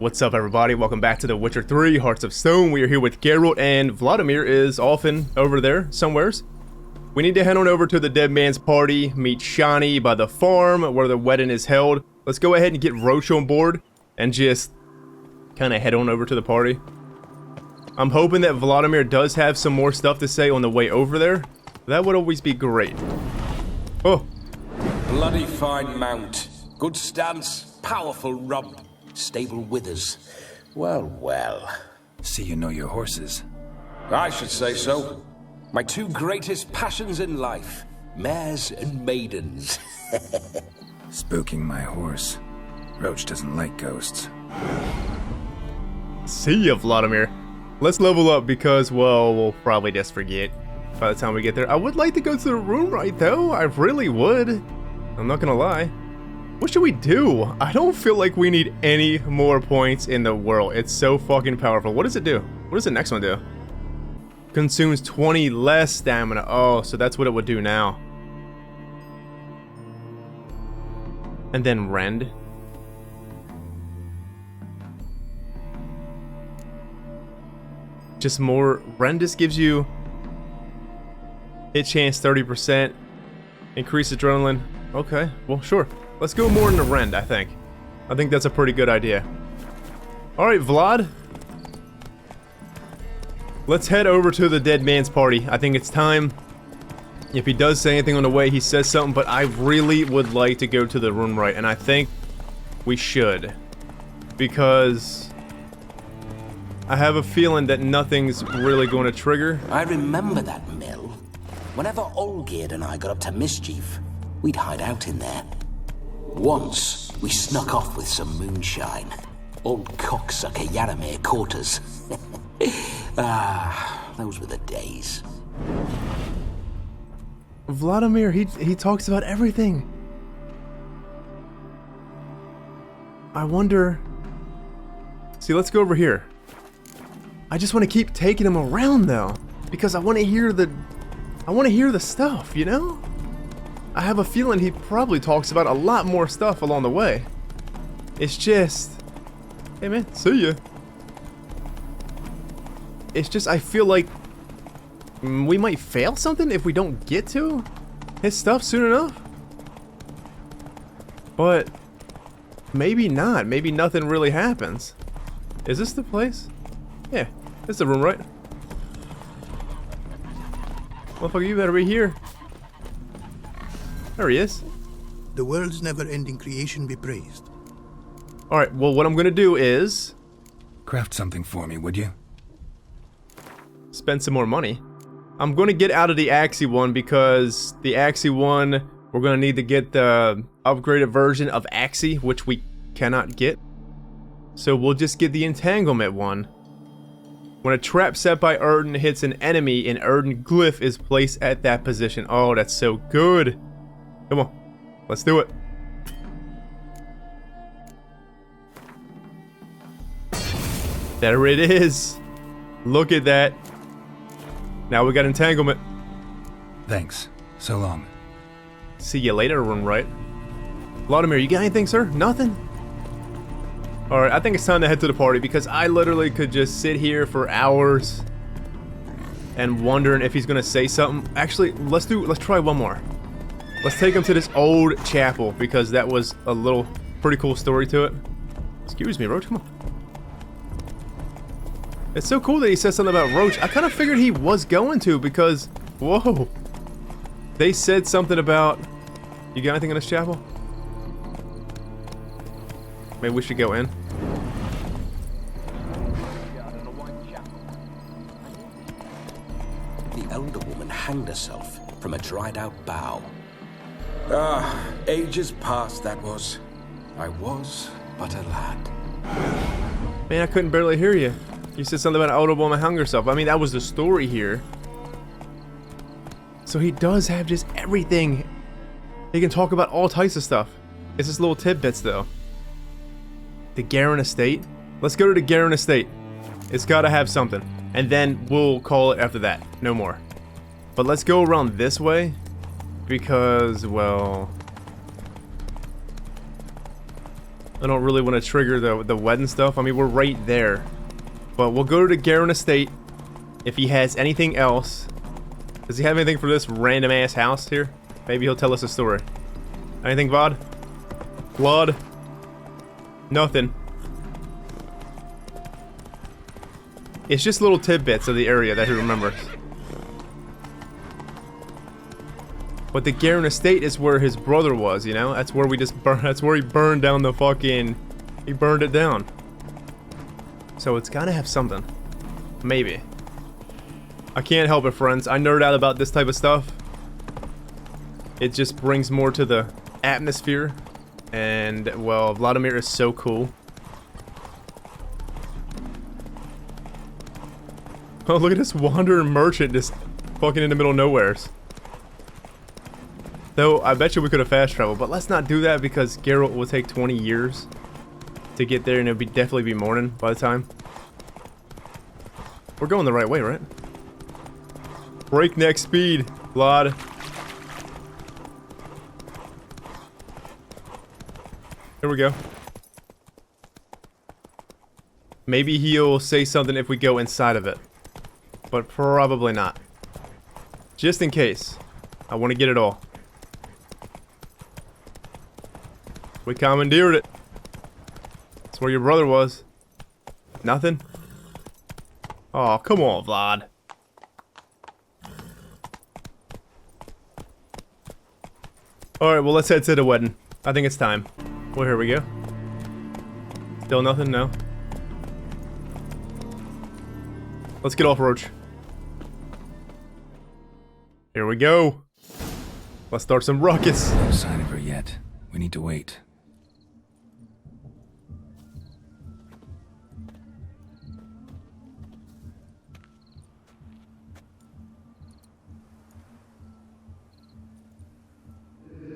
What's up, everybody? Welcome back to The Witcher 3 Hearts of Stone. We are here with Geralt, and Vlodimir is often over there somewheres. We need to head on over to the dead man's party, meet Shani by the farm where the wedding is held. Let's go ahead and get Roach on board and just kind of head on over to the party. I'm hoping that Vlodimir does have some more stuff to say on the way over there. That would always be great. Oh. Bloody fine mount. Good stance, powerful rump. Stable withers. Well, well. See you know your horses. I should say so. My two greatest passions in life. Mares and maidens. Spooking my horse. Roach doesn't like ghosts. See ya, Vlodimir. Let's level up because, well, we'll probably just forget by the time we get there. I would like to go to the room right though. I really would. I'm not gonna lie. What should we do? I don't feel like we need any more points in the world. It's so fucking powerful. What does it do? What does the next one do? Consumes 20 less stamina. Oh, so that's what it would do now. And then rend. Just more. Rend just gives you hit chance 30%. Increase adrenaline. Okay, well, sure. Let's go more into rend, I think. I think that's a pretty good idea. Alright, Vlad. Let's head over to the dead man's party. I think it's time. If he does say anything on the way, he says something, but I really would like to go to the room right, and I think we should. Because I have a feeling that nothing's really going to trigger. I remember that mill. Whenever Olgierd and I got up to mischief, we'd hide out in there. Once, we snuck off with some moonshine. Old cocksucker Yaramir caught us. Those were the days. Vlodimir, he talks about everything. I wonder... See, let's go over here. I just want to keep taking him around, though. Because I want to hear the stuff, you know? I have a feeling he probably talks about a lot more stuff along the way. It's just... Hey man, see ya. It's just, I feel like we might fail something if we don't get to his stuff soon enough. But maybe not. Maybe nothing really happens. Is this the place? Yeah, this is the room, right? Motherfucker, you better be here. There he is. The world's never-ending creation be praised. Alright, well, what I'm gonna do is... Craft something for me, would you? Spend some more money. I'm gonna get out of the Axie one because the Axie one, we're gonna need to get the upgraded version of Axie, which we cannot get. So we'll just get the entanglement one. When a trap set by Erden hits an enemy, an Erden glyph is placed at that position. Oh, that's so good. Come on, let's do it. There it is. Look at that. Now we got entanglement. Thanks. So long. See you later, run right. Vlodimir, you got anything, sir? Nothing? Alright, I think it's time to head to the party because I literally could just sit here for hours and wondering if he's gonna say something. Actually, let's try one more. Let's take him to this old chapel because that was a little pretty cool story to it. Excuse me, Roach, come on. It's so cool that he says something about Roach. I kind of figured he was going to because, whoa. They said something about, you got anything in this chapel? Maybe we should go in. The elder woman hanged herself from a dried out bough. Ages past that was. I was but a lad. Man, I couldn't barely hear you. You said something about an older woman hung herself. I mean, that was the story here. So he does have just everything. He can talk about all types of stuff. It's just little tidbits, though. The Garen Estate. Let's go to the Garen Estate. It's gotta have something. And then we'll call it after that. No more. But let's go around this way. Because, well... I don't really want to trigger the wedding stuff. I mean, we're right there. But we'll go to the Geralt estate if he has anything else. Does he have anything for this random ass house here? Maybe he'll tell us a story. Anything, Vod? Vlad? Nothing. It's just little tidbits of the area that he remembers. But the Geralt estate is where his brother was, you know? That's where we just burned. That's where he burned down the fucking. He burned it down. So it's gotta have something. Maybe. I can't help it, friends. I nerd out about this type of stuff. It just brings more to the atmosphere. And, well, Vlodimir is so cool. Oh, look at this wandering merchant just fucking in the middle of nowheres. Though, I bet you we could have fast traveled, but let's not do that because Geralt will take 20 years to get there and it'll definitely be morning by the time. We're going the right way, right? Breakneck speed, Vlad. Here we go. Maybe he'll say something if we go inside of it. But probably not. Just in case. I want to get it all. We commandeered it. That's where your brother was. Nothing? Oh, come on, Vlad. Alright, well, let's head to the wedding. I think it's time. Well, here we go. Still nothing? No. Let's get off, Roach. Here we go. Let's start some ruckus. No sign of her yet. We need to wait.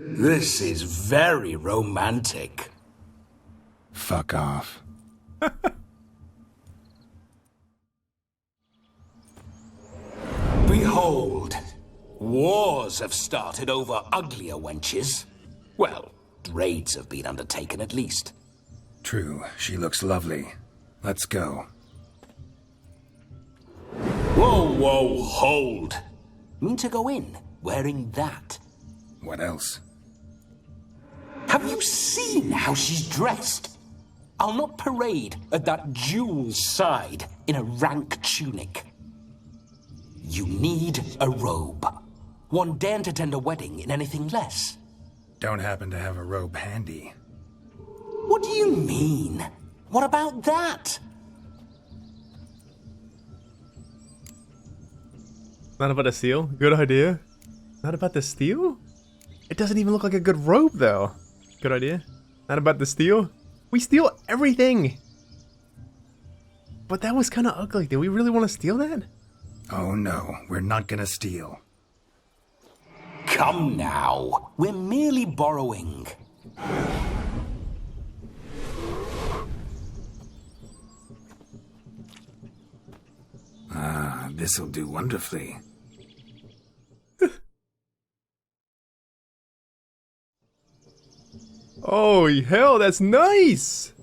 This is very romantic. Fuck off. Behold, wars have started over uglier wenches. Well, raids have been undertaken at least. True, she looks lovely. Let's go. Whoa, whoa, hold. Mean to go in wearing that? What else? Have you seen how she's dressed? I'll not parade at that jewel's side in a rank tunic. You need a robe. One daren't attend a wedding in anything less. Don't happen to have a robe handy. What do you mean? What about that? Not about the steal? Good idea. Not about the steal? It doesn't even look like a good robe, though. Good idea. Not about the steal? We steal everything! But that was kind of ugly. Did we really want to steal that? Oh no, we're not gonna steal. Come now. We're merely borrowing. Ah, this'll do wonderfully. Oh, hell, that's nice!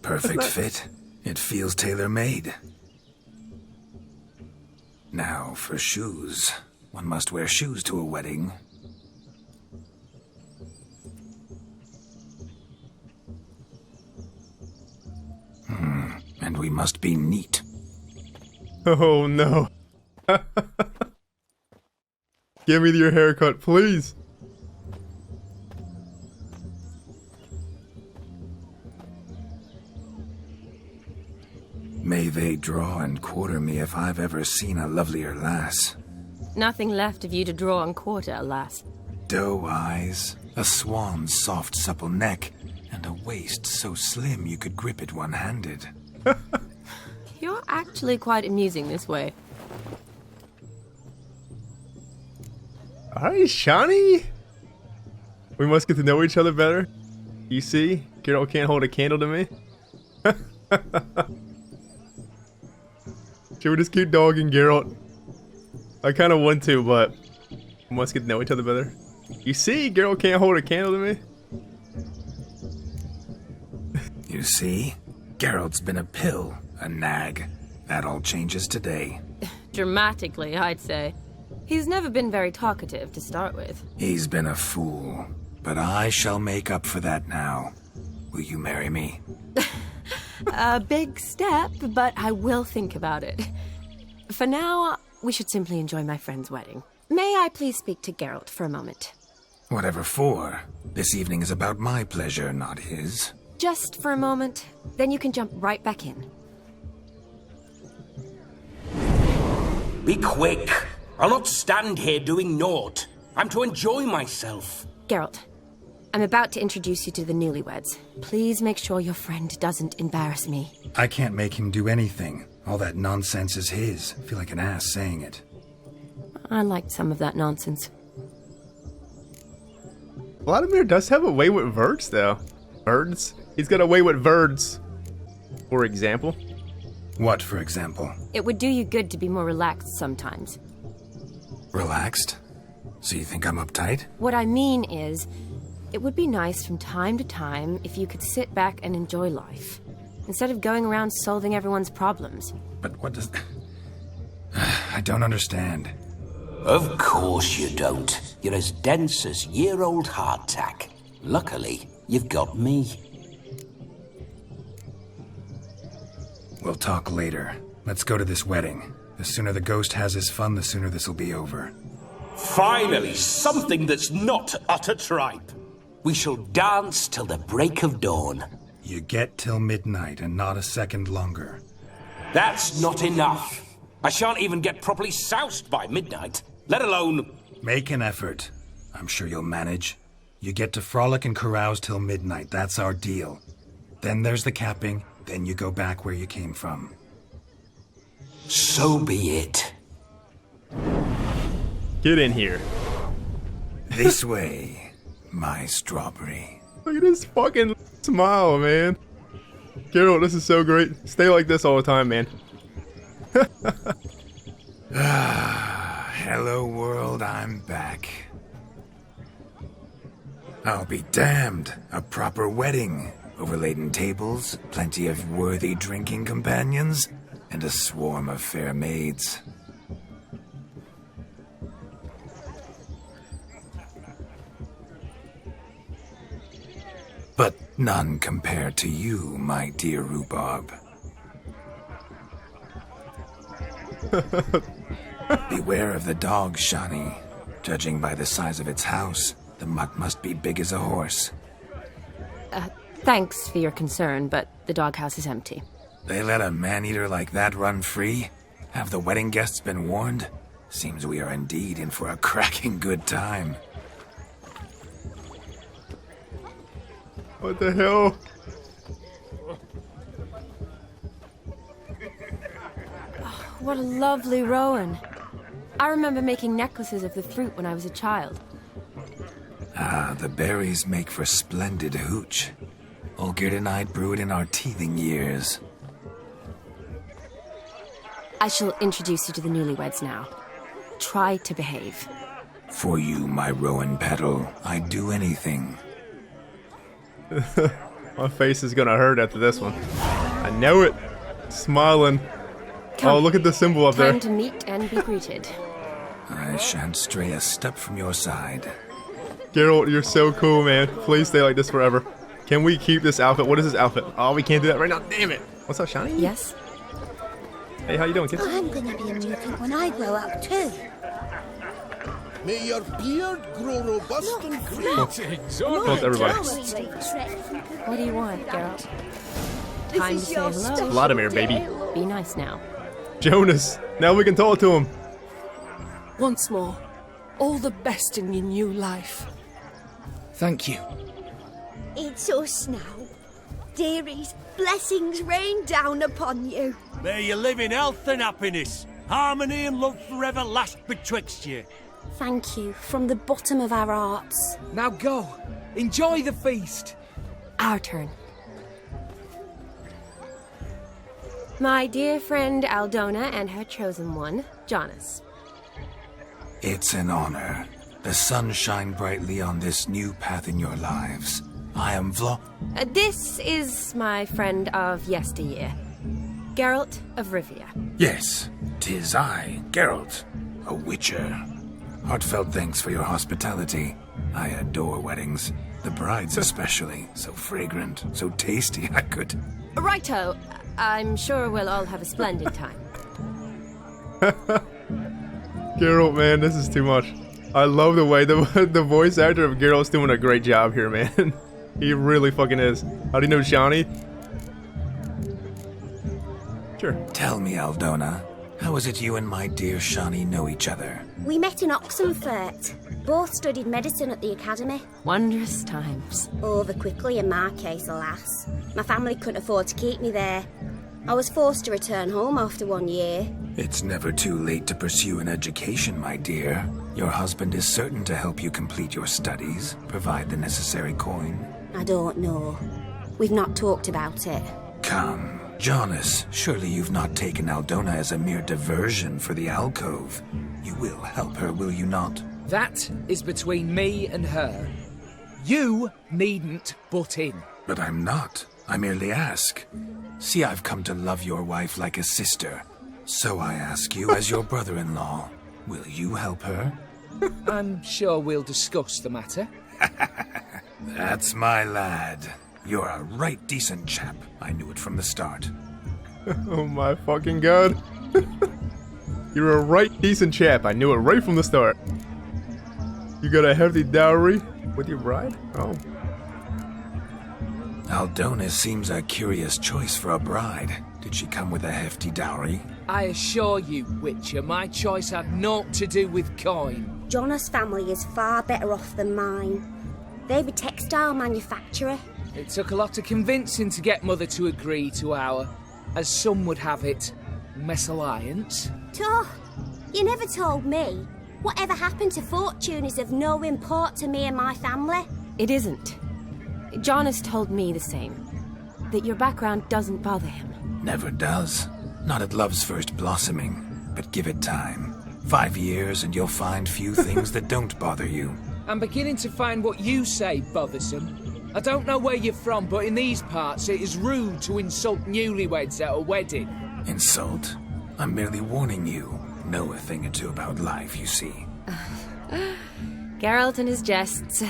Perfect fit. It feels tailor-made. Now for shoes. One must wear shoes to a wedding. And we must be neat. Oh, no. Give me your haircut, please. May they draw and quarter me if I've ever seen a lovelier lass. Nothing left of you to draw and quarter, alas. Doe eyes, a swan's soft supple neck, and a waist so slim you could grip it one-handed. You're actually quite amusing this way. Alright, Shani? We must get to know each other better. You see? Geralt can't hold a candle to me. Should we just keep dogging Geralt? I kind of want to, but we must get to know each other better. You see? Geralt can't hold a candle to me. see? Geralt's been a pill, a nag. That all changes today. Dramatically, I'd say. He's never been very talkative to start with. He's been a fool, but I shall make up for that now. Will you marry me? A big step, but I will think about it. For now, we should simply enjoy my friend's wedding. May I please speak to Geralt for a moment? Whatever for. This evening is about my pleasure, not his. Just for a moment, then you can jump right back in. Be quick. I'll not stand here doing naught. I'm to enjoy myself. Geralt, I'm about to introduce you to the newlyweds. Please make sure your friend doesn't embarrass me. I can't make him do anything. All that nonsense is his. I feel like an ass saying it. I liked some of that nonsense. Vlodimir does have a way with words, though. Birds? He's got a way with words. For example? What, for example? It would do you good to be more relaxed sometimes. Relaxed? So you think I'm uptight? What I mean is, it would be nice from time to time if you could sit back and enjoy life, instead of going around solving everyone's problems. But what does... I don't understand. Of course you don't. You're as dense as year-old hardtack. Luckily, you've got me. We'll talk later. Let's go to this wedding. The sooner the ghost has his fun, the sooner this'll be over. Finally, something that's not utter tripe. We shall dance till the break of dawn. You get till midnight and not a second longer. That's not enough. I shan't even get properly soused by midnight, let alone... Make an effort. I'm sure you'll manage. You get to frolic and carouse till midnight. That's our deal. Then there's the capping. Then you go back where you came from. So be it. Get in here. This way, my strawberry. Look at this fucking smile, man. Geralt, this is so great. Stay like this all the time, man. Hello world, I'm back. I'll be damned. A proper wedding. Overladen tables, plenty of worthy drinking companions, and a swarm of fair maids. But none compared to you, my dear rhubarb. Beware of the dog, Shani. Judging by the size of its house, the mutt must be big as a horse. Thanks for your concern, but the doghouse is empty. They let a man-eater like that run free? Have the wedding guests been warned? Seems we are indeed in for a cracking good time. What the hell? What a lovely rowan. I remember making necklaces of the fruit when I was a child. Ah, the berries make for splendid hooch. Olgerd and I brewed in our teething years. I shall introduce you to the newlyweds now. Try to behave. For you, my rowan petal, I'd do anything. My face is gonna hurt after this one. I know it. Smiling. Come. Oh, look at the symbol up there. Time to meet and be greeted. I shan't stray a step from your side. Geralt, you're so cool, man. Please stay like this forever. Can we keep this outfit? What is this outfit? Oh, we can't do that right now. Damn it. What's up, Shani? Yes? Hey, how you doing, kids? I'm gonna be a mutant when I grow up too. May your beard grow robust and green. Both everybody. What do you want, Geralt? Time to say hello. Vlodimir, baby. Be nice now. Jonas. Now we can talk to him. Once more, all the best in your new life. Thank you. It's us now. Dearies, blessings rain down upon you. May you live in health and happiness. Harmony and love forever last betwixt you. Thank you from the bottom of our hearts. Now go. Enjoy the feast. Our turn. My dear friend Aldona and her chosen one, Jonas. It's an honor. The sun shine brightly on this new path in your lives. I am This is my friend of yesteryear, Geralt of Rivia. Yes, 'tis I, Geralt, a witcher. Heartfelt thanks for your hospitality. I adore weddings. The brides especially. So fragrant, so tasty, I could... Righto. I'm sure we'll all have a splendid time. Geralt, man, this is too much. I love the way the voice actor of Geralt's doing a great job here, man. He really fucking is. How do you know Shani? Sure. Tell me, Aldona, how is it you and my dear Shani know each other? We met in Oxenfurt. Both studied medicine at the academy. Wondrous times. Over quickly in my case, alas. My family couldn't afford to keep me there. I was forced to return home after 1 year. It's never too late to pursue an education, my dear. Your husband is certain to help you complete your studies, provide the necessary coin. I don't know. We've not talked about it. Come, Jonas, surely you've not taken Aldona as a mere diversion for the alcove. You will help her, will you not? That is between me and her. You needn't butt in. But I'm not. I merely ask. See, I've come to love your wife like a sister. So I ask you, as your brother-in-law, will you help her? I'm sure we'll discuss the matter. That's my lad. You're a right decent chap. I knew it from the start. Oh my fucking god. You're a right decent chap. I knew it right from the start. You got a hefty dowry with your bride? Oh. Aldona seems a curious choice for a bride. Did she come with a hefty dowry? I assure you, Witcher, my choice had naught to do with coin. Jonas' family is far better off than mine. They're a textile manufacturer. It took a lot of convincing to get Mother to agree to our, as some would have it, mesalliance. You never told me. Whatever happened to fortune is of no import to me and my family. It isn't. Jonas told me the same. That your background doesn't bother him. Never does. Not at love's first blossoming. But give it time. 5 years and you'll find few things that don't bother you. I'm beginning to find what you say bothersome. I don't know where you're from, but in these parts it is rude to insult newlyweds at a wedding. Insult? I'm merely warning you. Know a thing or two about life, you see. Geralt and his jests.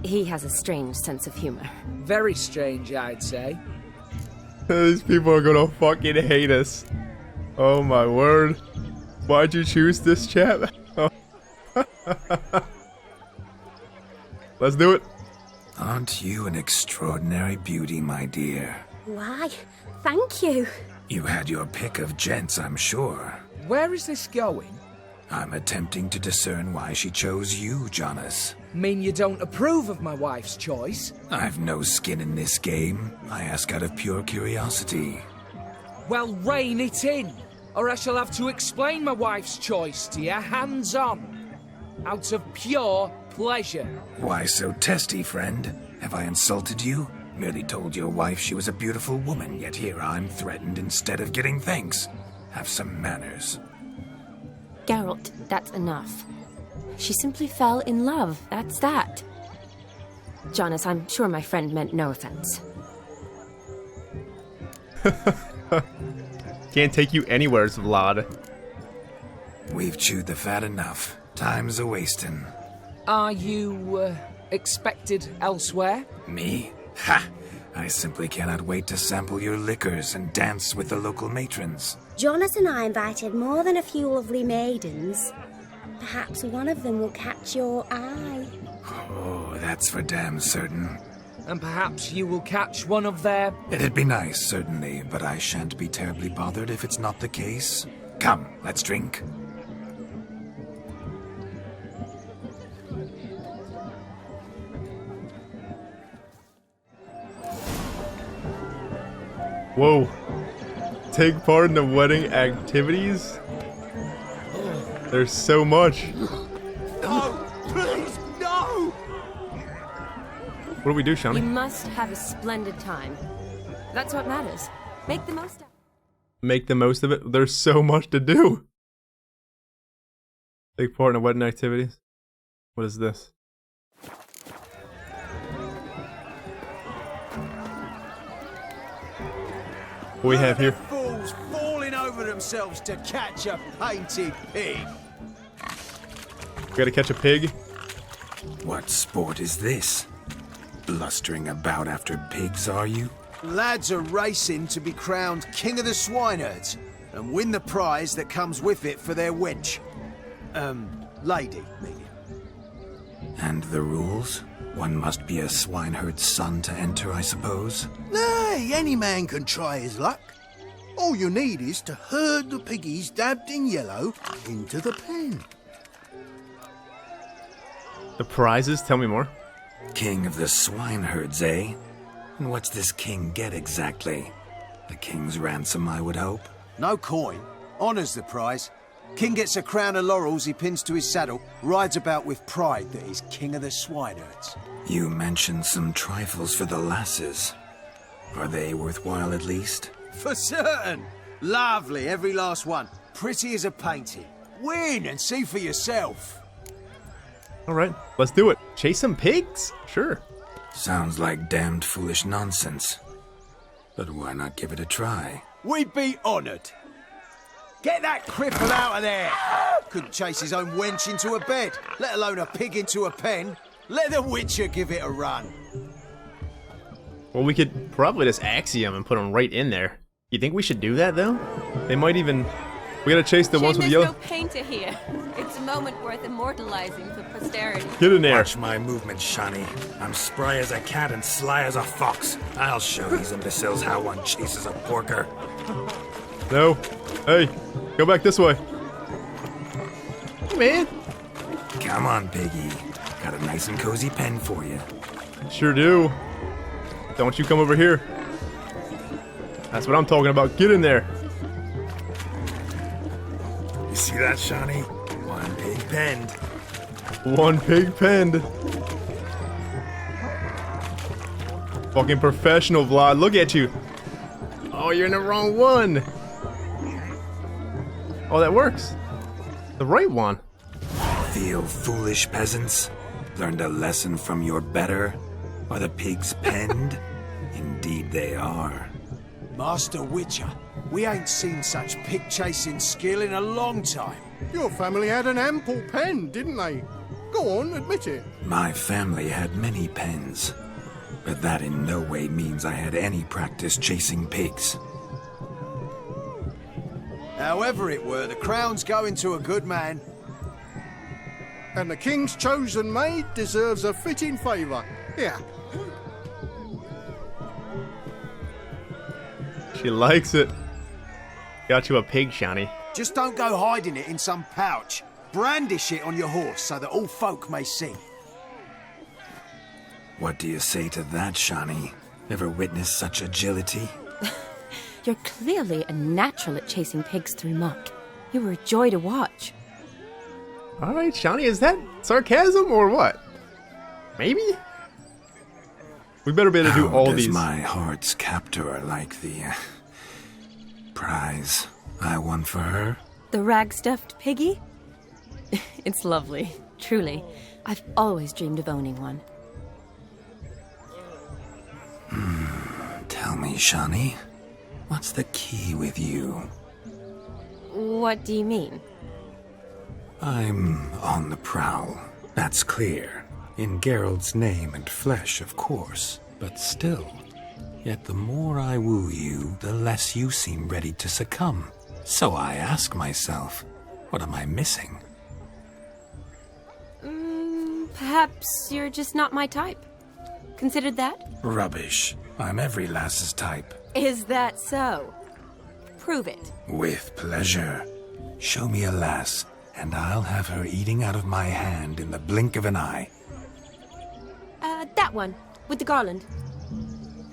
He has a strange sense of humor. Very strange, I'd say. These people are gonna fucking hate us. Oh my word. Why'd you choose this chap? Let's do it. Aren't you an extraordinary beauty, my dear? Why, thank you. You had your pick of gents, I'm sure. Where is this going? I'm attempting to discern why she chose you, Jonas. Mean you don't approve of my wife's choice? I've no skin in this game. I ask out of pure curiosity. Well, rein it in, or I shall have to explain my wife's choice to you hands-on. Out of pure pleasure. Why so testy, friend? Have I insulted you? Merely told your wife she was a beautiful woman, yet here I'm threatened instead of getting thanks. Have some manners. Geralt, that's enough. She simply fell in love, that's that. Jonas, I'm sure my friend meant no offense. Can't take you anywhere, Vlad. We've chewed the fat enough. Time's a-wasting. Are you, expected elsewhere? Me? Ha! I simply cannot wait to sample your liquors and dance with the local matrons. Jonas and I invited more than a few lovely maidens. Perhaps one of them will catch your eye. Oh, that's for damn certain. And perhaps you will catch one of their... It'd be nice, certainly, but I shan't be terribly bothered if it's not the case. Come, let's drink. Whoa. Take part in the wedding activities? There's so much. No! Please, no! What do we do, Shani? You must have a splendid time. That's what matters. Make the most of it. Make the most of it? There's so much to do. Take part in the wedding activities? What is this? What we have here? Fools falling over themselves to catch a painted pig. We gotta catch a pig. What sport is this? Blustering about after pigs, are you? Lads are racing to be crowned King of the Swineherds and win the prize that comes with it for their wench. Lady, meaning. And the rules? One must be a swineherd's son to enter, I suppose? Nay, any man can try his luck. All you need is to herd the piggies dabbed in yellow into the pen. The prizes? Tell me more. King of the swineherds, eh? And what's this king get exactly? The king's ransom, I would hope. No coin. Honours the prize. King gets a crown of laurels he pins to his saddle, rides about with pride that he's King of the Swineherds. You mentioned some trifles for the lasses. Are they worthwhile at least? For certain! Lovely, every last one. Pretty as a painting. Win and see for yourself. Alright, let's do it. Chase some pigs? Sure. Sounds like damned foolish nonsense. But why not give it a try? We'd be honoured. Get that cripple out of there! Couldn't chase his own wench into a bed, let alone a pig into a pen. Let the Witcher give it a run. Well, we could probably just axiom and put them right in there. You think we should do that, though? They might even... We gotta chase the ones with There's yellow... no painter here. It's a moment worth immortalizing for posterity. Get in there. Watch my movements, Shani. I'm spry as a cat and sly as a fox. I'll show these imbeciles how one chases a porker. No. Hey, go back this way. Man. Come on, piggy. Got a nice and cozy pen for you. Sure do. Don't you come over here. That's what I'm talking about. Get in there. You see that, Shani? One pig penned. One pig penned. Fucking professional, Vlad. Look at you. Oh, you're in the wrong one. Oh, that works. The right one. Feel foolish, peasants? Learned a lesson from your better? Are the pigs penned? Indeed they are. Master Witcher, we ain't seen such pig-chasing skill in a long time. Your family had an ample pen, didn't they? Go on, admit it. My family had many pens, but that in no way means I had any practice chasing pigs. However it were, the crown's going to a good man. And the king's chosen maid deserves a fitting favour. Here. She likes it. Got you a pig, Shani. Just don't go hiding it in some pouch. Brandish it on your horse so that all folk may see. What do you say to that, Shani? Ever witnessed such agility? You're clearly a natural at chasing pigs through muck. You were a joy to watch. Alright, Shani, is that sarcasm or what? Maybe? We better be able to do all does these. My heart's captor like the prize I won for her? The rag-stuffed piggy? It's lovely, truly. I've always dreamed of owning one. Tell me, Shani, what's the key with you? What do you mean? I'm on the prowl, that's clear. In Geralt's name and flesh, of course, but still. Yet the more I woo you, the less you seem ready to succumb. So I ask myself, what am I missing? Perhaps you're just not my type. Considered that? Rubbish. I'm every lass's type. Is that so? Prove it. With pleasure. Show me a lass, and I'll have her eating out of my hand in the blink of an eye. That one, with the garland.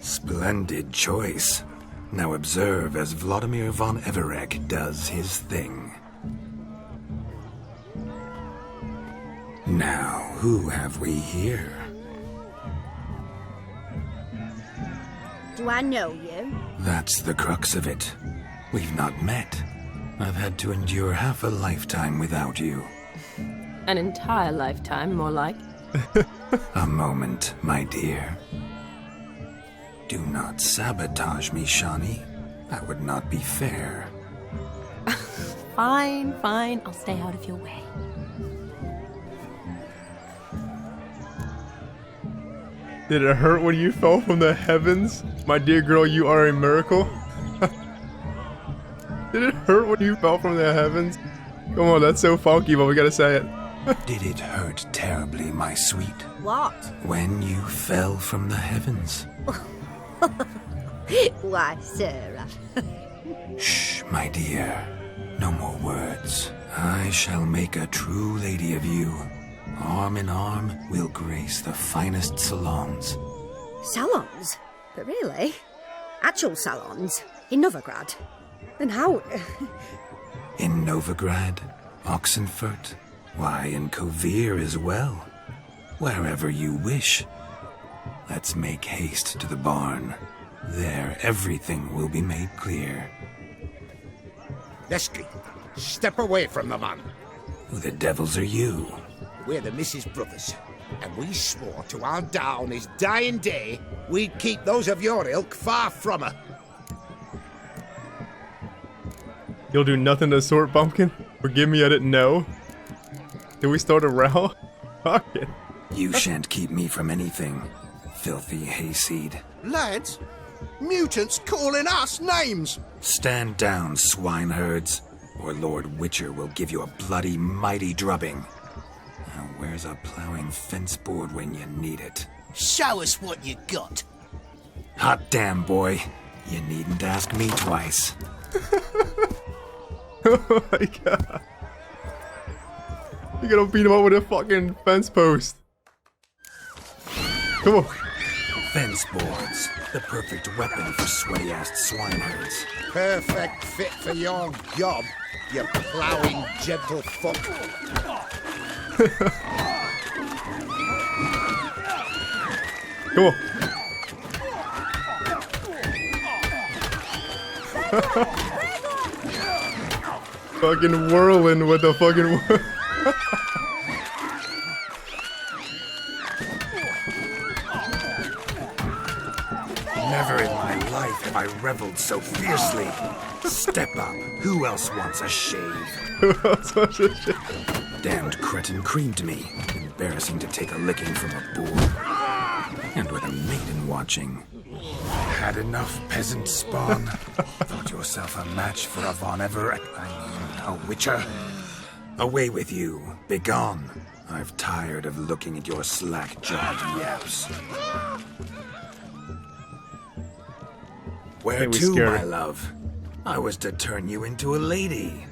Splendid choice. Now observe as Vlodimir von Everec does his thing. Now, who have we here? Do I know you? That's the crux of it. We've not met. I've had to endure half a lifetime without you. An entire lifetime, more like. A moment, my dear. Do not sabotage me, Shani. That would not be fair. Fine, fine. I'll stay out of your way. Did it hurt when you fell from the heavens? My dear girl, you are a miracle. Did it hurt when you fell from the heavens? Come on, that's so funky, but we gotta say it. Did it hurt terribly, my sweet? What? When you fell from the heavens? Why, Sarah. Shh, my dear. No more words. I shall make a true lady of you. Arm in arm, we'll grace the finest salons. Salons? But really? Actual salons? In Novigrad? And how? In Novigrad, Oxenfurt, why, in Kovir as well. Wherever you wish. Let's make haste to the barn. There, everything will be made clear. Lesky, step away from the man. Who the devils are you? We're the Mrs. Brothers, and we swore to our da on his dying day we'd keep those of your ilk far from her. You'll do nothing to sort, Pumpkin? Forgive me, I didn't know. Did we start a row? Fuck it. You shan't keep me from anything, filthy hayseed. Lads, mutants calling us names. Stand down, swineherds, or Lord Witcher will give you a bloody mighty drubbing. Now where's a plowing fence board when you need it? Show us what you got. Hot damn, boy. You needn't ask me twice. Oh my god. You're gonna beat him up with a fucking fence post. Come on. Fence boards. The perfect weapon for sweaty-assed swineherds. Perfect fit for your job, you ploughing gentle fuck. Come on. Fucking whirling with the fucking Never in my life have I reveled so fiercely. Step up. Who else wants a shave? Who else wants a shave? Damned cretin creamed me. Embarrassing to take a licking from a boor. And with a maiden watching. Had enough, peasant spawn? Thought yourself a match for a Von Everec? A Witcher? Away with you. Begone. I've tired of looking at your slack-jawed yaps. Where to, my love? I was to turn you into a lady.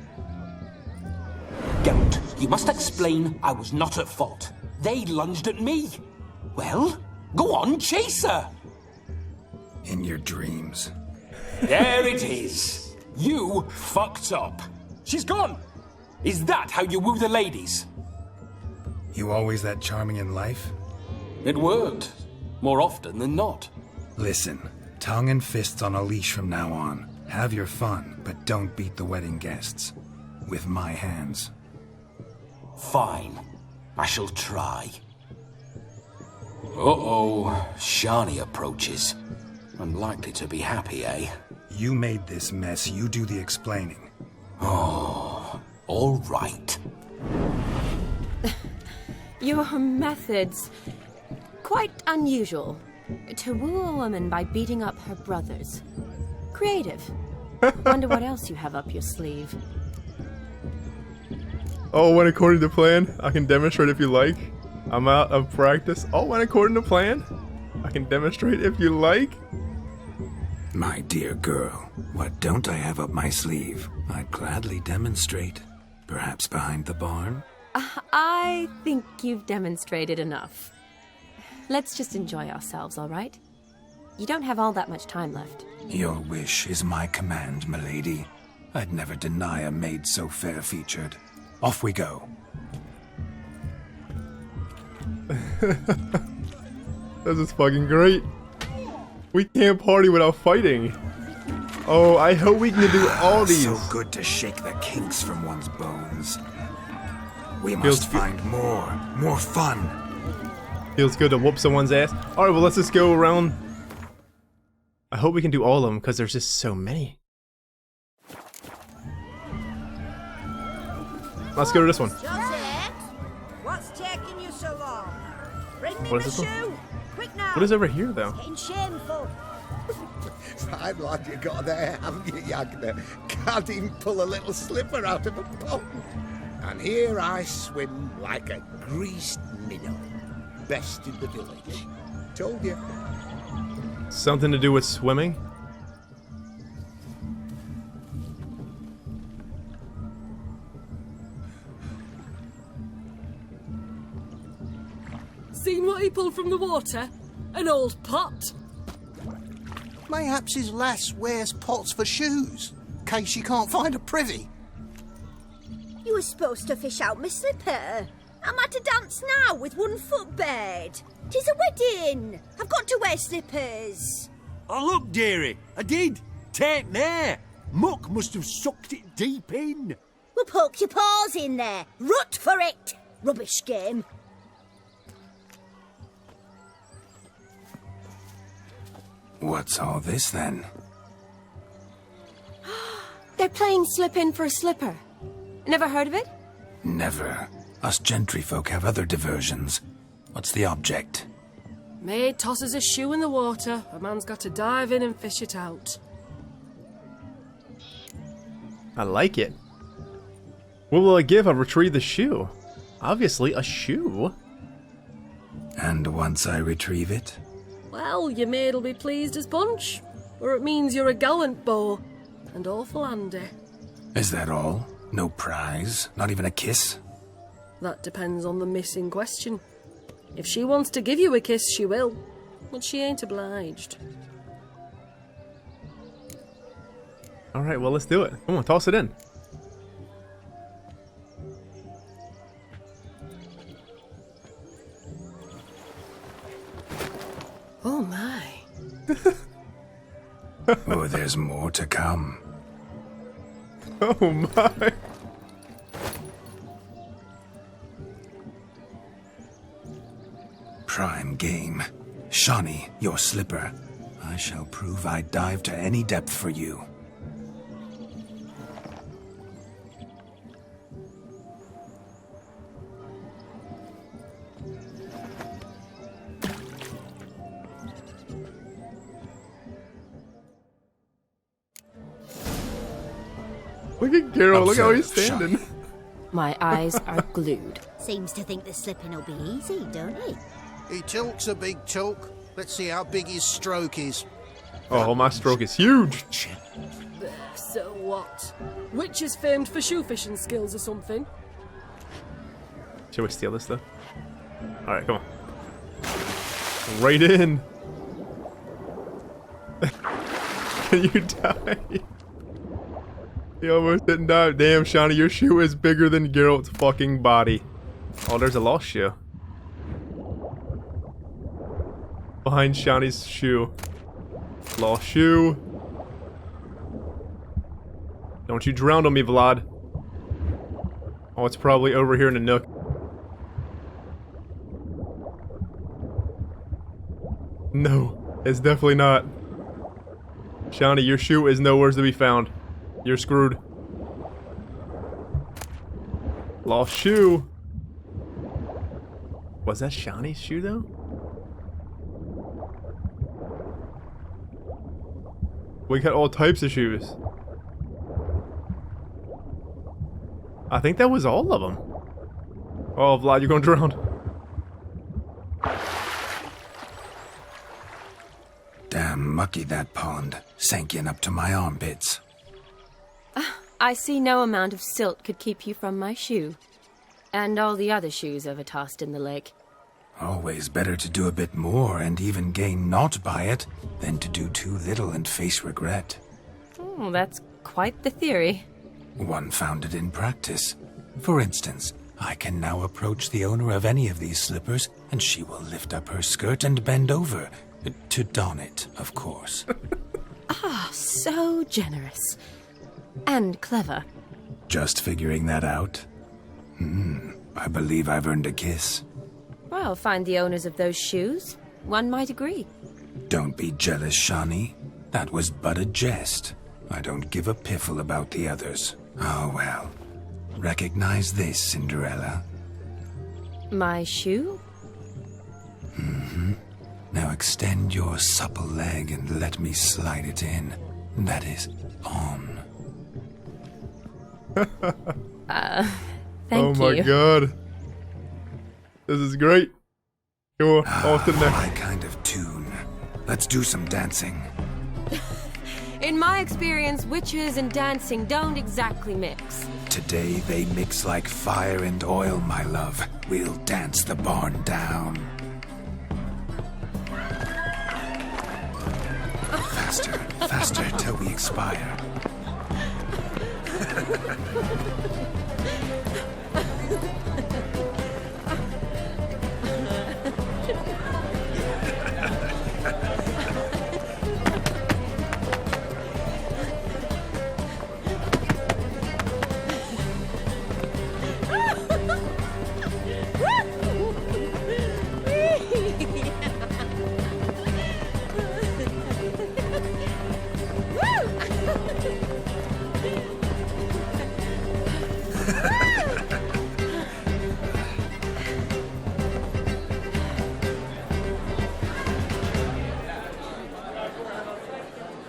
Geralt, you must explain I was not at fault. They lunged at me. Well, go on, chase her. In your dreams. There it is. You fucked up. She's gone. Is that how you woo the ladies? You always that charming in life? It worked. More often than not. Listen, tongue and fists on a leash from now on. Have your fun, but don't beat the wedding guests. With my hands. Fine. I shall try. Uh-oh. Shani approaches. Unlikely to be happy, eh? You made this mess. You do the explaining. Oh, all right. Your methods... quite unusual. To woo a woman by beating up her brothers. Creative. Wonder what else you have up your sleeve. Oh, went according to plan. I can demonstrate if you like. I'm out of practice. Oh, went according to plan. I can demonstrate if you like. My dear girl, what don't I have up my sleeve? I'd gladly demonstrate. Perhaps behind the barn? I think you've demonstrated enough. Let's just enjoy ourselves, all right? You don't have all that much time left. Your wish is my command, milady. I'd never deny a maid so fair-featured. Off we go. This is fucking great. We can't party without fighting. Oh, I hope we can do all these. So good to shake the kinks from one's bones. We must find more fun. Feels good to whoop someone's ass. Alright, well let's just go around. I hope we can do all of them because there's just so many. Let's go to this one. What's taking you so long? Bring me What the is this shoe. one? Quick now. What is over here, though? Getting shameful. Fine lad you got there, haven't you, Yagner? Can't even pull a little slipper out of a pond. And here I swim like a greased minnow. Best in the village. Told you. Something to do with swimming? Seen what he pulled from the water? An old pot. Mayhaps his lass wears pots for shoes, case she can't find a privy. You were supposed to fish out my slipper. I'm at a dance now with one foot bared. 'Tis a wedding. I've got to wear slippers. Oh, look, dearie, I did. Take there. Muck must have sucked it deep in. Well, poke your paws in there. Rut for it. Rubbish game. What's all this then? They're playing slip in for a slipper. Never heard of it? Never. Us gentry folk have other diversions. What's the object? Maid tosses a shoe in the water. A man's got to dive in and fish it out. I like it. What will I give? I'll retrieve the shoe. Obviously, a shoe. And once I retrieve it? Well, your maid'll be pleased as punch. Or it means you're a gallant beau. And awful handy. Is that all? No prize? Not even a kiss? That depends on the miss in question. If she wants to give you a kiss, she will. But she ain't obliged. Alright, well, let's do it. Come on, toss it in. Oh my. Oh, there's more to come. Oh my. Prime game. Shani, your slipper. I shall prove I dive to any depth for you. Look at Geralt, look how he's Observe, standing. Shani. My eyes are glued. Seems to think the slipping will be easy, don't he? He talks a big talk. Let's see how big his stroke is. Oh, my stroke is huge. So what? Witch is famed for shoe fishing skills or something. Shall we steal this though? Alright, come on. Right in. You died. You almost didn't die. Damn, Shani, your shoe is bigger than Geralt's fucking body. Oh, there's a lost shoe. Behind Shani's shoe. Lost shoe. Don't you drown on me, Vlad. Oh, it's probably over here in the nook. No, it's definitely not. Shani, your shoe is nowhere to be found. You're screwed. Lost shoe. Was that Shani's shoe, though? We got all types of shoes. I think that was all of them. Oh, Vlad, you're gonna drown. Damn mucky that pond. Sank in up to my armpits. I see no amount of silt could keep you from my shoe. And all the other shoes ever tossed in the lake. Always better to do a bit more and even gain naught by it than to do too little and face regret. Oh, that's quite the theory. One founded in practice. For instance, I can now approach the owner of any of these slippers and she will lift up her skirt and bend over. To don it, of course. Ah, so generous. And clever. Just figuring that out? I believe I've earned a kiss. Well, find the owners of those shoes. One might agree. Don't be jealous, Shani. That was but a jest. I don't give a piffle about the others. Oh well. Recognize this, Cinderella? My shoe? Mm-hmm. Now extend your supple leg and let me slide it in. That is on. Thank you. Oh my god. This is great. Sure, off to the next. My kind of tune. Let's do some dancing. In my experience, witches and dancing don't exactly mix. Today they mix like fire and oil, my love. We'll dance the barn down. Faster, faster till we expire.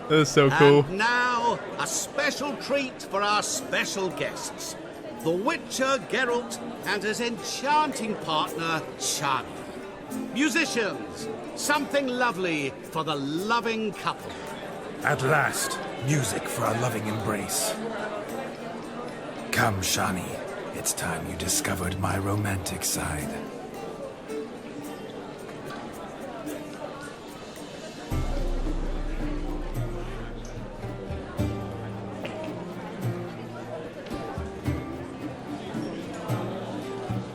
That is so cool. And now, a special treat for our special guests. The Witcher Geralt and his enchanting partner, Shani. Musicians, something lovely for the loving couple. At last, music for our loving embrace. Come, Shani. It's time you discovered my romantic side.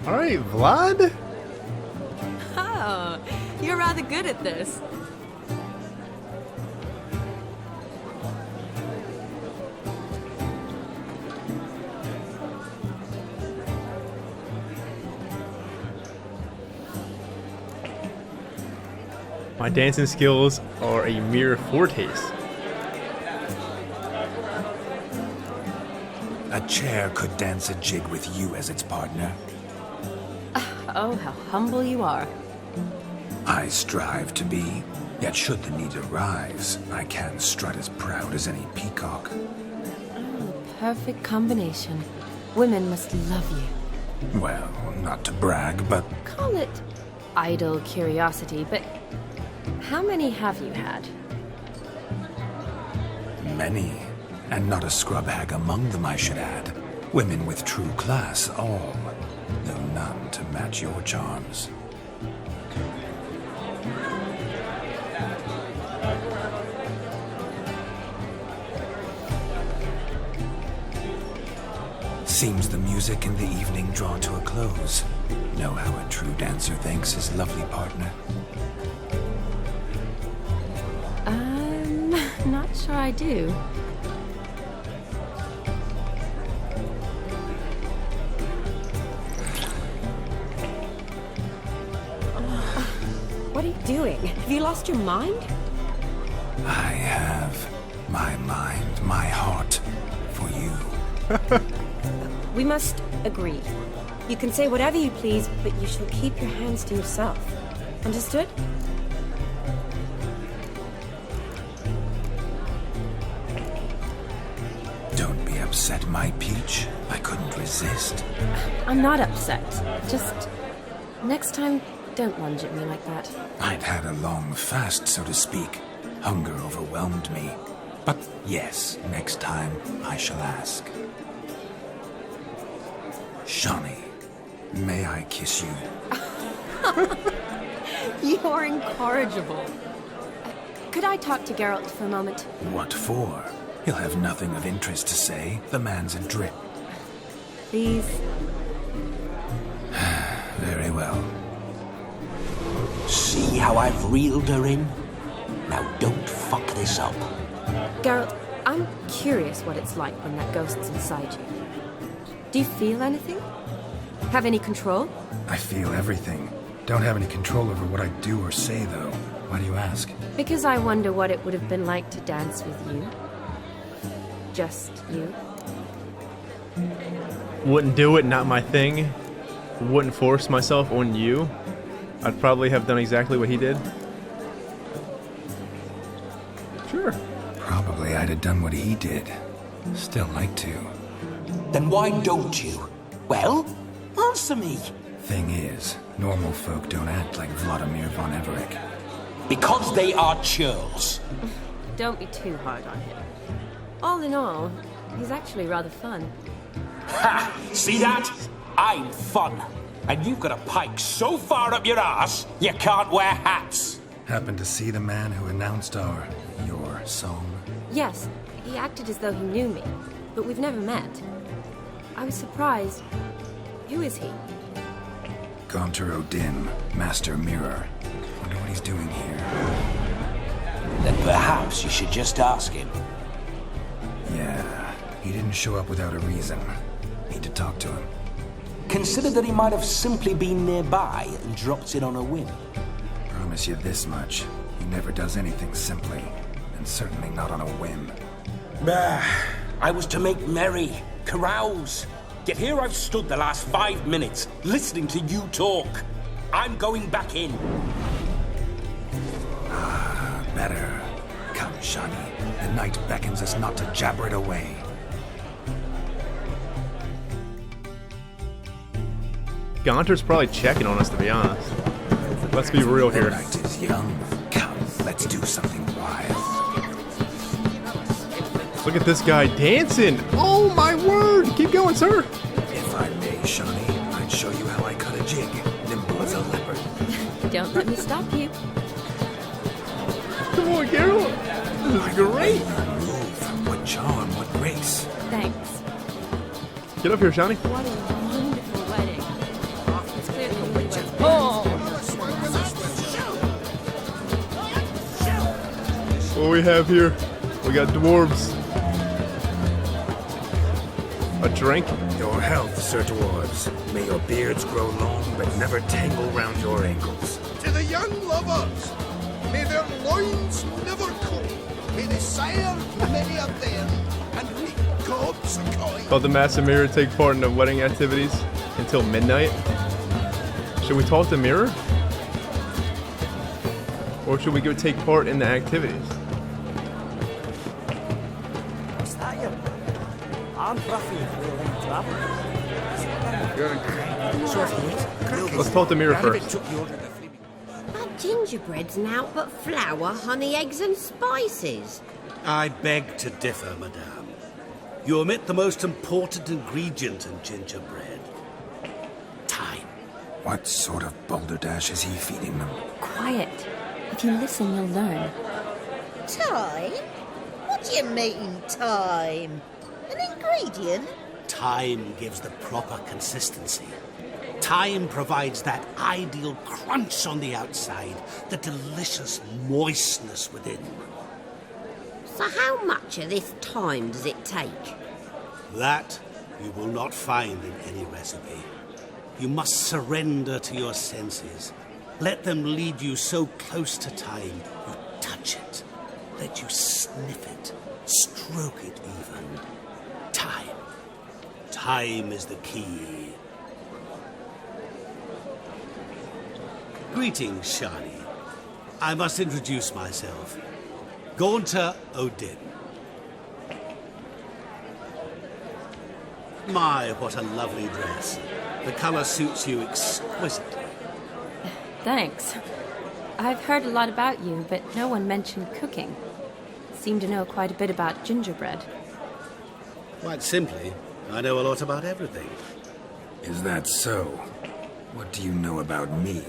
Alright, Vlad? Oh, you're rather good at this. My dancing skills are a mere foretaste. A chair could dance a jig with you as its partner. Oh, how humble you are. I strive to be, yet should the need arise, I can strut as proud as any peacock. Perfect combination. Women must love you. Well, not to brag, but Call it idle curiosity, but how many have you had? many. And not a scrub hag among them, I should add. Women with true class, all. Though none to match your charms. Seems the music in the evening draw to a close. Know how a true dancer thanks his lovely partner. Not sure I do. What are you doing? Have you lost your mind? I have my mind, my heart for you. We must agree. You can say whatever you please, but you shall keep your hands to yourself. Understood? Don't be upset, my peach. I couldn't resist. I'm not upset. Just next time, don't lunge at me like that. I'd had a long fast, so to speak. Hunger overwhelmed me. But yes, next time I shall ask. Shani, may I kiss you? You're incorrigible. Could I talk to Geralt for a moment? What for? He'll have nothing of interest to say. The man's adrip. Please? Very well. See how I've reeled her in? Now don't fuck this up. Geralt, I'm curious what it's like when that ghost's inside you. Do you feel anything? Have any control? I feel everything. Don't have any control over what I do or say, though. Why do you ask? Because I wonder what it would have been like to dance with you. Just you. Wouldn't do it, not my thing. Wouldn't force myself on you. I'd probably have done exactly what he did. Sure. Probably I'd have done what he did. Still like to. Then why don't you? Well, answer me. Thing is, normal folk don't act like Vlodimir von Everec. Because they are churls. Don't be too hard on him. All in all, he's actually rather fun. Ha! See that? I'm fun. And you've got a pike so far up your ass, you can't wear hats. Happened to see the man who announced your song? Yes, he acted as though he knew me, but we've never met. I was surprised. Who is he? Gaunter Odin, Master Mirror. Wonder what he's doing here. Then perhaps you should just ask him. Yeah, he didn't show up without a reason. Need to talk to him. Consider that he might have simply been nearby and dropped in on a whim. Promise you this much. He never does anything simply. And certainly not on a whim. Bah! I was to make merry, carouse. Yet here I've stood the last 5 minutes, listening to you talk. I'm going back in. Ah, better. Come, Shani. The night beckons us not to jabber it away. Gaunter's probably checking on us, to be honest. Let's be real here. The night is young. Come, let's do something wild. Look at this guy dancing. Oh my word! Keep going, sir. If I may, Shani, I'd show you how I cut a jig, nimble as a leopard. Don't let me stop you. Come on, Geralt. This is great. Move. What charm, what grace. Thanks. Get up here, Shani. What a wonderful wedding. It's clear that you went What we have here? We got dwarves. A drink? Your health, Sir Dwarves. May your beards grow long, but never tangle round your ankles. To the young lovers, may their loins never cold. May they sire many of them and reap gobs of coin. About the Master Mirror take part in the wedding activities until midnight. Should we talk to Mirror? Or should we go take part in the activities? What's that you? I'm Ruffy if we're in trouble. Let's talk to Mirror first. That gingerbread's now but flour, honey, eggs and spices. I beg to differ, madame. You omit the most important ingredient in gingerbread. Time. What sort of balderdash is he feeding them? Quiet. If you listen, you'll learn. Time? What do you mean, time? An ingredient? Time gives the proper consistency. Time provides that ideal crunch on the outside, the delicious moistness within. So how much of this time does it take? That you will not find in any recipe. You must surrender to your senses. Let them lead you so close to time, you touch it. Let you sniff it, stroke it even. Time. Time is the key. Greetings, Shani. I must introduce myself. Gaunter Odin. My, what a lovely dress. The color suits you exquisitely. Thanks. I've heard a lot about you, but no one mentioned cooking. Seem to know quite a bit about gingerbread. Quite simply, I know a lot about everything. Is that so? What do you know about me?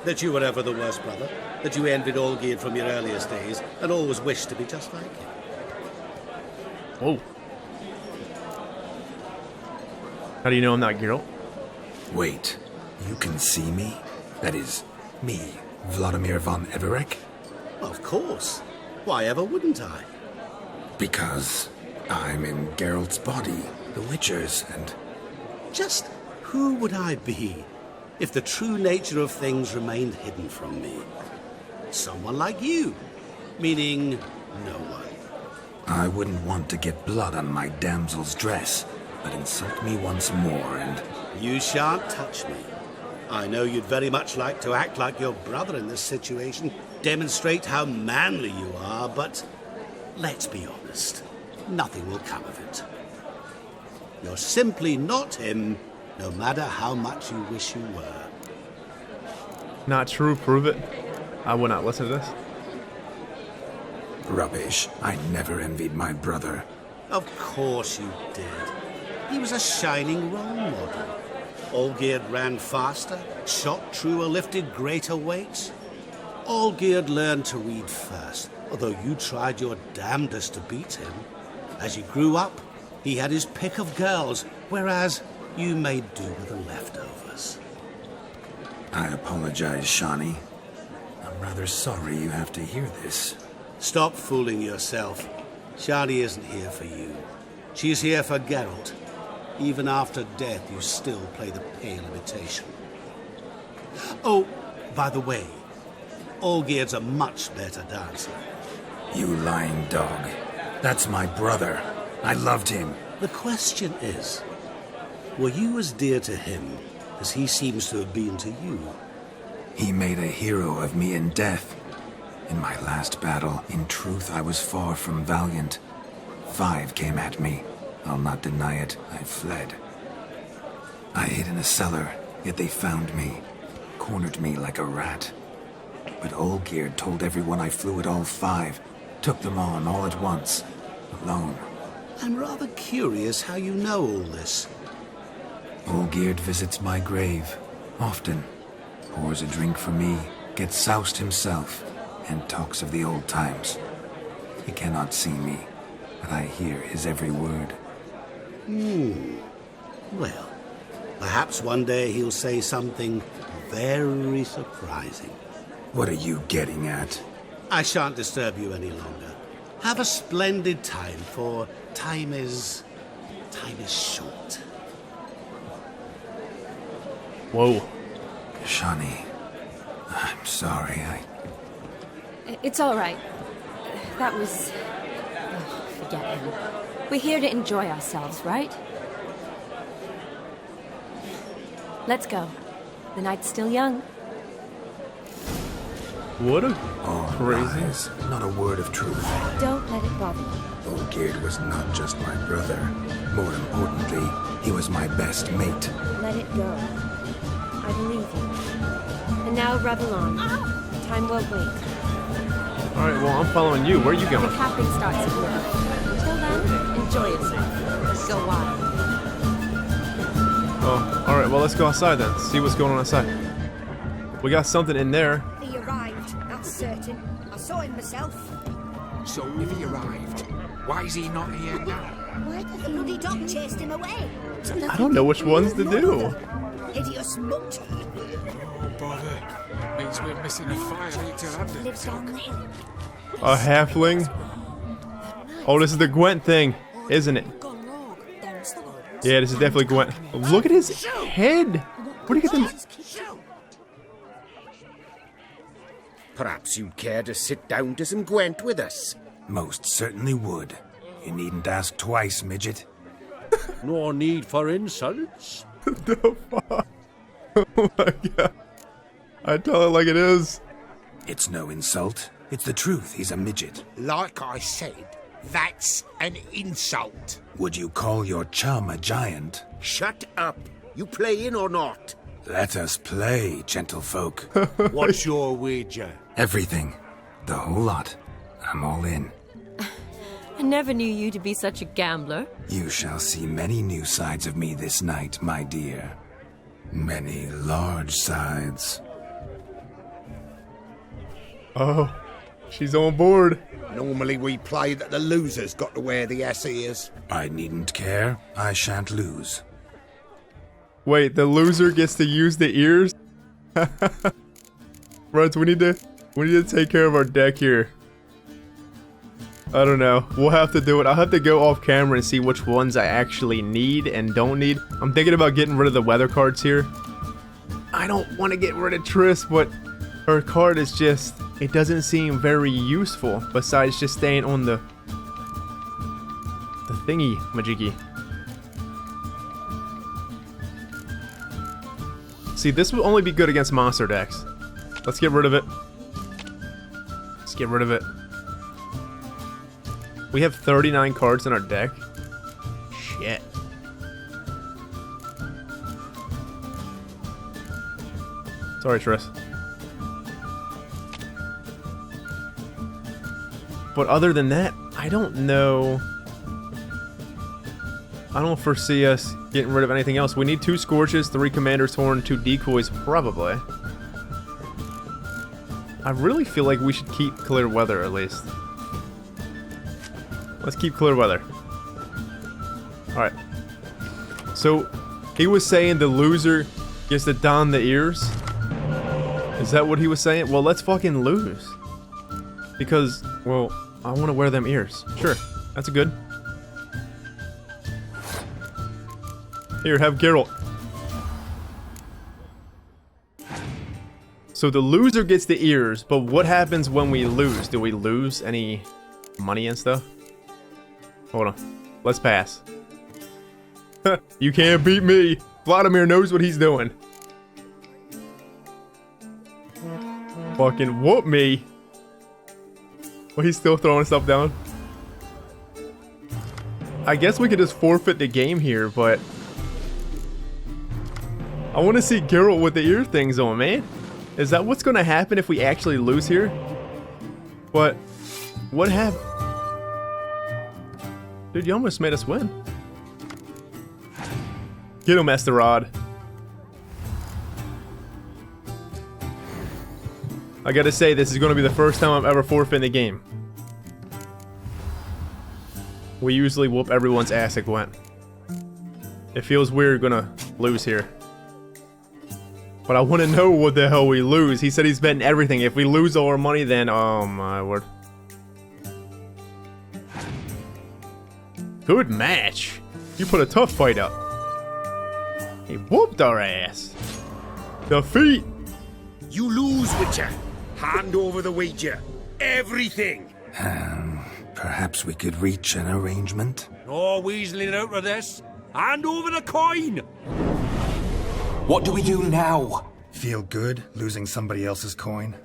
That you were ever the worst brother, that you envied Olgierd from your earliest days, and always wished to be just like him. Whoa. How do you know I'm not Geralt? Wait, you can see me? That is, me, Vlodimir von Everec? Of course. Why ever wouldn't I? Because I'm in Geralt's body, the Witcher's, and... Just who would I be if the true nature of things remained hidden from me? Someone like you, meaning no one. I wouldn't want to get blood on my damsel's dress. but insult me once more and... You shan't touch me. I know you'd very much like to act like your brother in this situation, demonstrate how manly you are, but let's be honest, nothing will come of it. You're simply not him, no matter how much you wish you were. Not true, prove it. I will not listen to this. Rubbish. I never envied my brother. Of course you did. He was a shining role model. Olgierd ran faster, shot truer, lifted greater weights. Olgierd learned to read first, although you tried your damnedest to beat him. As you grew up, he had his pick of girls, whereas you made do with the leftovers. I apologize, Shani. I'm rather sorry you have to hear this. Stop fooling yourself. Shani isn't here for you. She's here for Geralt. Even after death, you still play the pale imitation. Oh, by the way, Olgierd's a much better dancer. You lying dog. That's my brother. I loved him. The question is, were you as dear to him as he seems to have been to you? He made a hero of me in death. In my last battle, in truth, I was far from valiant. 5 came at me. I'll not deny it, I fled. I hid in a cellar, yet they found me, cornered me like a rat. But Olgierd told everyone I flew at all 5, took them on all at once, alone. I'm rather curious how you know all this. Olgierd visits my grave, often. Pours a drink for me, gets soused himself, and talks of the old times. He cannot see me, but I hear his every word. Well, perhaps one day he'll say something very surprising. What are you getting at? I shan't disturb you any longer. Have a splendid time, for time is short. Whoa. Shani, I'm sorry, It's all right. That was... Oh, forget him. We're here to enjoy ourselves, right? Let's go. The night's still young. What a crazy... lies. Not a word of truth. Don't let it bother you. Olgierd was not just my brother. More importantly, he was my best mate. Let it go. I believe you. And now revel on. Time won't wait. Alright, well, I'm following you. Where are you going? The capping starts at 1. Until then, enjoy yourself. Go wild. Oh, alright, well, let's go outside then. See what's going on outside. We got something in there. He arrived, that's certain. I saw him myself. So if he arrived, why is he not here now? Why the bloody dog chased him away? I don't know which ones to do. Hideous mutt. Oh, bother. Means we're missing a fire to have the Lives down the hill. A halfling? Oh, this is the Gwent thing, isn't it? Yeah, this is definitely Gwent. Look at his head! Where do you get them? Perhaps you'd care to sit down to some Gwent with us. Most certainly would. You needn't ask twice, midget. No need for insults. The fuck? Oh my god. I tell it like it is. It's no insult. It's the truth. He's a midget. Like I said, that's an insult. Would you call your chum a giant? Shut up. You playing or not? Let us play, gentlefolk. What's your wager? Everything. The whole lot. I'm all in. I never knew you to be such a gambler. You shall see many new sides of me this night, my dear. Many large sides. Oh, she's on board. Normally we play that the loser's got to wear the ass ears. I needn't care. I shan't lose. Wait, the loser gets to use the ears? Friends, we need to take care of our deck here. I don't know. We'll have to do it. I'll have to go off camera and see which ones I actually need and don't need. I'm thinking about getting rid of the weather cards here. I don't want to get rid of Triss, but her card is just... It doesn't seem very useful besides just staying on the thingy majiggy. See, this would only be good against monster decks. Let's get rid of it. Let's get rid of it. We have 39 cards in our deck. Shit. Sorry, Triss. But other than that, I don't know. I don't foresee us getting rid of anything else. We need 2 Scorches, 3 Commander's Horn, 2 Decoys, probably. I really feel like we should keep Clear Weather, at least. Let's keep Clear Weather. Alright. So, he was saying the loser gets to don the ears? Is that what he was saying? Well, let's fucking lose. Because, well, I want to wear them ears. Sure, that's a good. Here, have Geralt. So the loser gets the ears, but what happens when we lose? Do we lose any money and stuff? Hold on. Let's pass. You can't beat me. Vlodimir knows what he's doing. Fucking whoop me. Well, he's still throwing stuff down. I guess we could just forfeit the game here, but I want to see Geralt with the ear things on, man. Is that what's going to happen if we actually lose here? But what happened? Dude, you almost made us win. Get him, Esterod. I gotta say, this is gonna be the first time I've ever forfeited the game. We usually whoop everyone's ass at Gwent. It feels weird gonna lose here. But I wanna know what the hell we lose. He said he's betting everything. If we lose all our money, then oh my word. Good match. You put a tough fight up. He whooped our ass. Defeat. You lose, Witcher. Hand over the wager. Everything. Perhaps we could reach an arrangement. No weaseling out of this. Hand over the coin. What do we do now? Feel good losing somebody else's coin?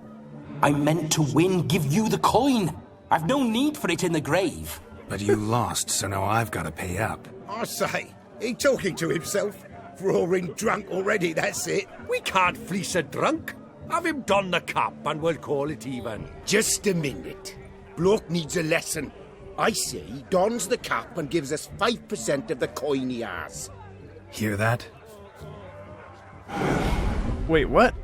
I meant to win, give you the coin. I've no need for it in the grave. But you lost, so now I've got to pay up. I say, he talking to himself. Roaring drunk already, that's it. We can't fleece a drunk. Have him don the cap and we'll call it even. Just a minute. Bloke needs a lesson. I say he dons the cap and gives us 5% of the coin he has. Hear that? Wait, what?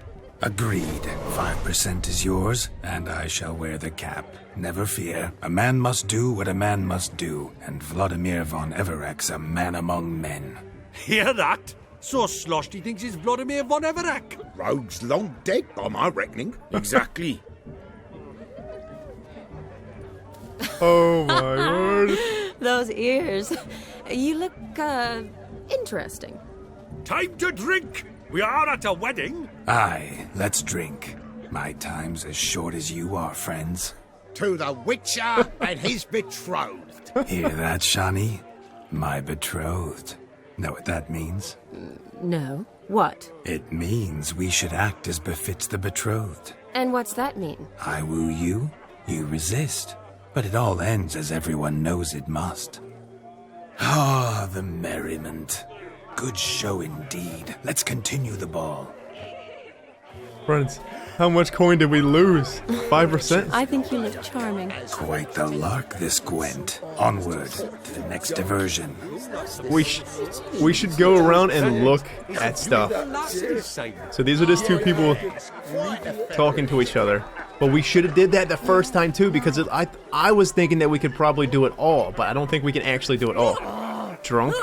Agreed. 5% is yours, and I shall wear the cap. Never fear. A man must do what a man must do, and Vlodimir von Everec's a man among men. Hear that? So sloshed he thinks he's Vlodimir von Everec. Rogue's long dead, by my reckoning. Exactly. Oh my word. Those ears. You look, interesting. Time to drink. We are at a wedding. Aye, let's drink. My time's as short as you are, friends. To the Witcher and his betrothed. Hear that, Shani? My betrothed. Know what that means? No. What? It means we should act as befits the betrothed. And what's that mean? I woo you, you resist. But it all ends as everyone knows it must. Ah, the merriment. Good show indeed. Let's continue the ball. Friends, how much coin did we lose? 5%? I think you look charming. Quite the lark, this Gwent. Onward to the next diversion. We should go around and look at stuff. So these are just 2 people talking to each other. But we should have did that the first time too, because I was thinking that we could probably do it all, but I don't think we can actually do it all. Drunk?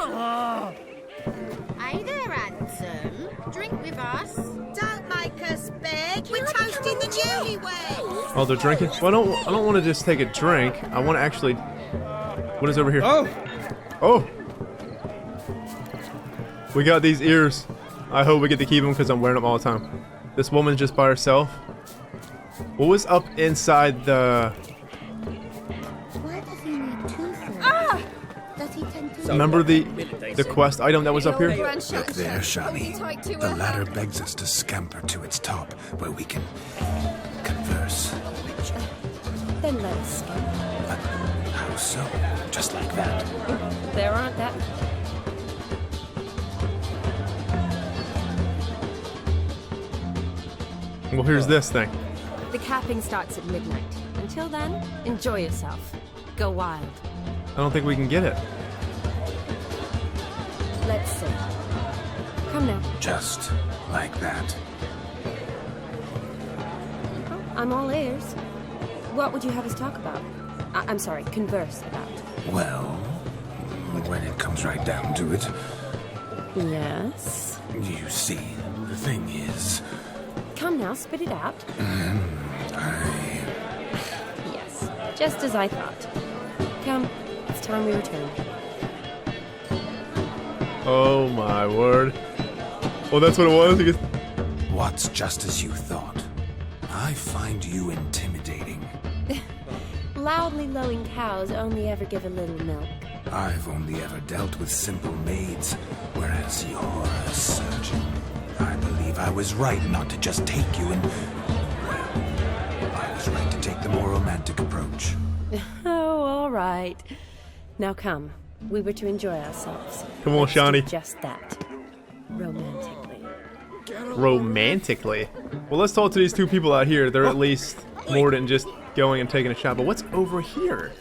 Hey there, handsome. Drink with us. Don't make us beg. We're toasting the newlyweds. Oh, they're drinking? Well, I don't want to just take a drink. I want to actually... What is over here? Oh! We got these ears. I hope we get to keep them because I'm wearing them all the time. This woman's just by herself. What was up inside the... Why does he need 2 things? Ah! Does he tend to Remember the quest item that was up here? Look there, Shani. The ladder begs us to scamper to its top, where we can converse. Then let us go. How so? Just like that? There aren't that... Well, here's this thing. The capping starts at midnight. Until then, enjoy yourself. Go wild. I don't think we can get it. Let's see. Come now. Just like that. Oh, I'm all ears. What would you have us talk about? I'm sorry, converse about. Well, when it comes right down to it. Yes? You see, the thing is... Come now, spit it out. I... Yes, just as I thought. Come, it's time we return. Oh my word. Well, that's what it was? What's just as you thought? I find you intimidating. Loudly lowing cows only ever give a little milk. I've only ever dealt with simple maids, whereas you're a surgeon. I believe I was right not to just take you and... Well, I was right to take the more romantic approach. Oh, all right. Now come. We were to enjoy ourselves. Come on, Shani. Just that. Romantically. Romantically? Well, let's talk to these two people out here. They're at least more than just going and taking a shot. But what's over here?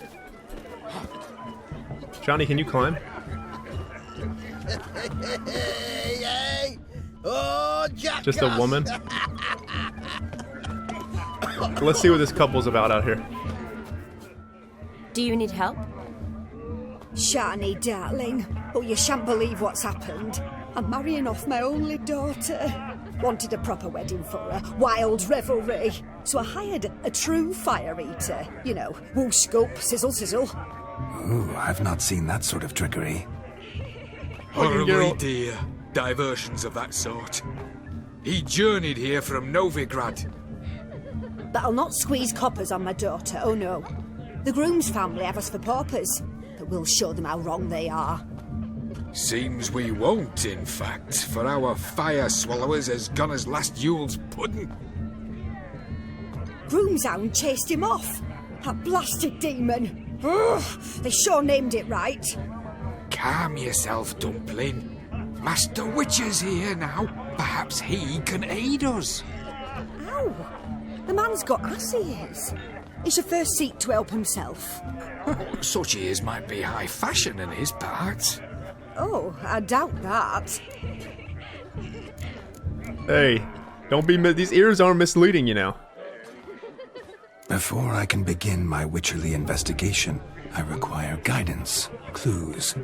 Shani, can you climb? Just a woman? Let's see what this couple's about out here. Do you need help? Shani, darling. Oh, you shan't believe what's happened. I'm marrying off my only daughter. Wanted a proper wedding for her. Wild revelry. So I hired a true fire eater. You know, whoosh scoop, sizzle sizzle. Ooh, I've not seen that sort of trickery. Horribly dear diversions of that sort. He journeyed here from Novigrad. But I'll not squeeze coppers on my daughter, oh no. The groom's family have us for paupers, but we'll show them how wrong they are. Seems we won't, in fact, for our fire swallowers has gone as last Yule's pudding. Groom's hound chased him off. That blasted demon. Ugh, they sure named it right. Calm yourself, Dumpling. Master Witcher's here now. Perhaps he can aid us. Ow! The man's got ass ears. It's your first seat to help himself. Such ears might be high fashion in his part. Oh, I doubt that. Hey, don't be... These ears aren't misleading, you know. Before I can begin my witcherly investigation, I require guidance, clues.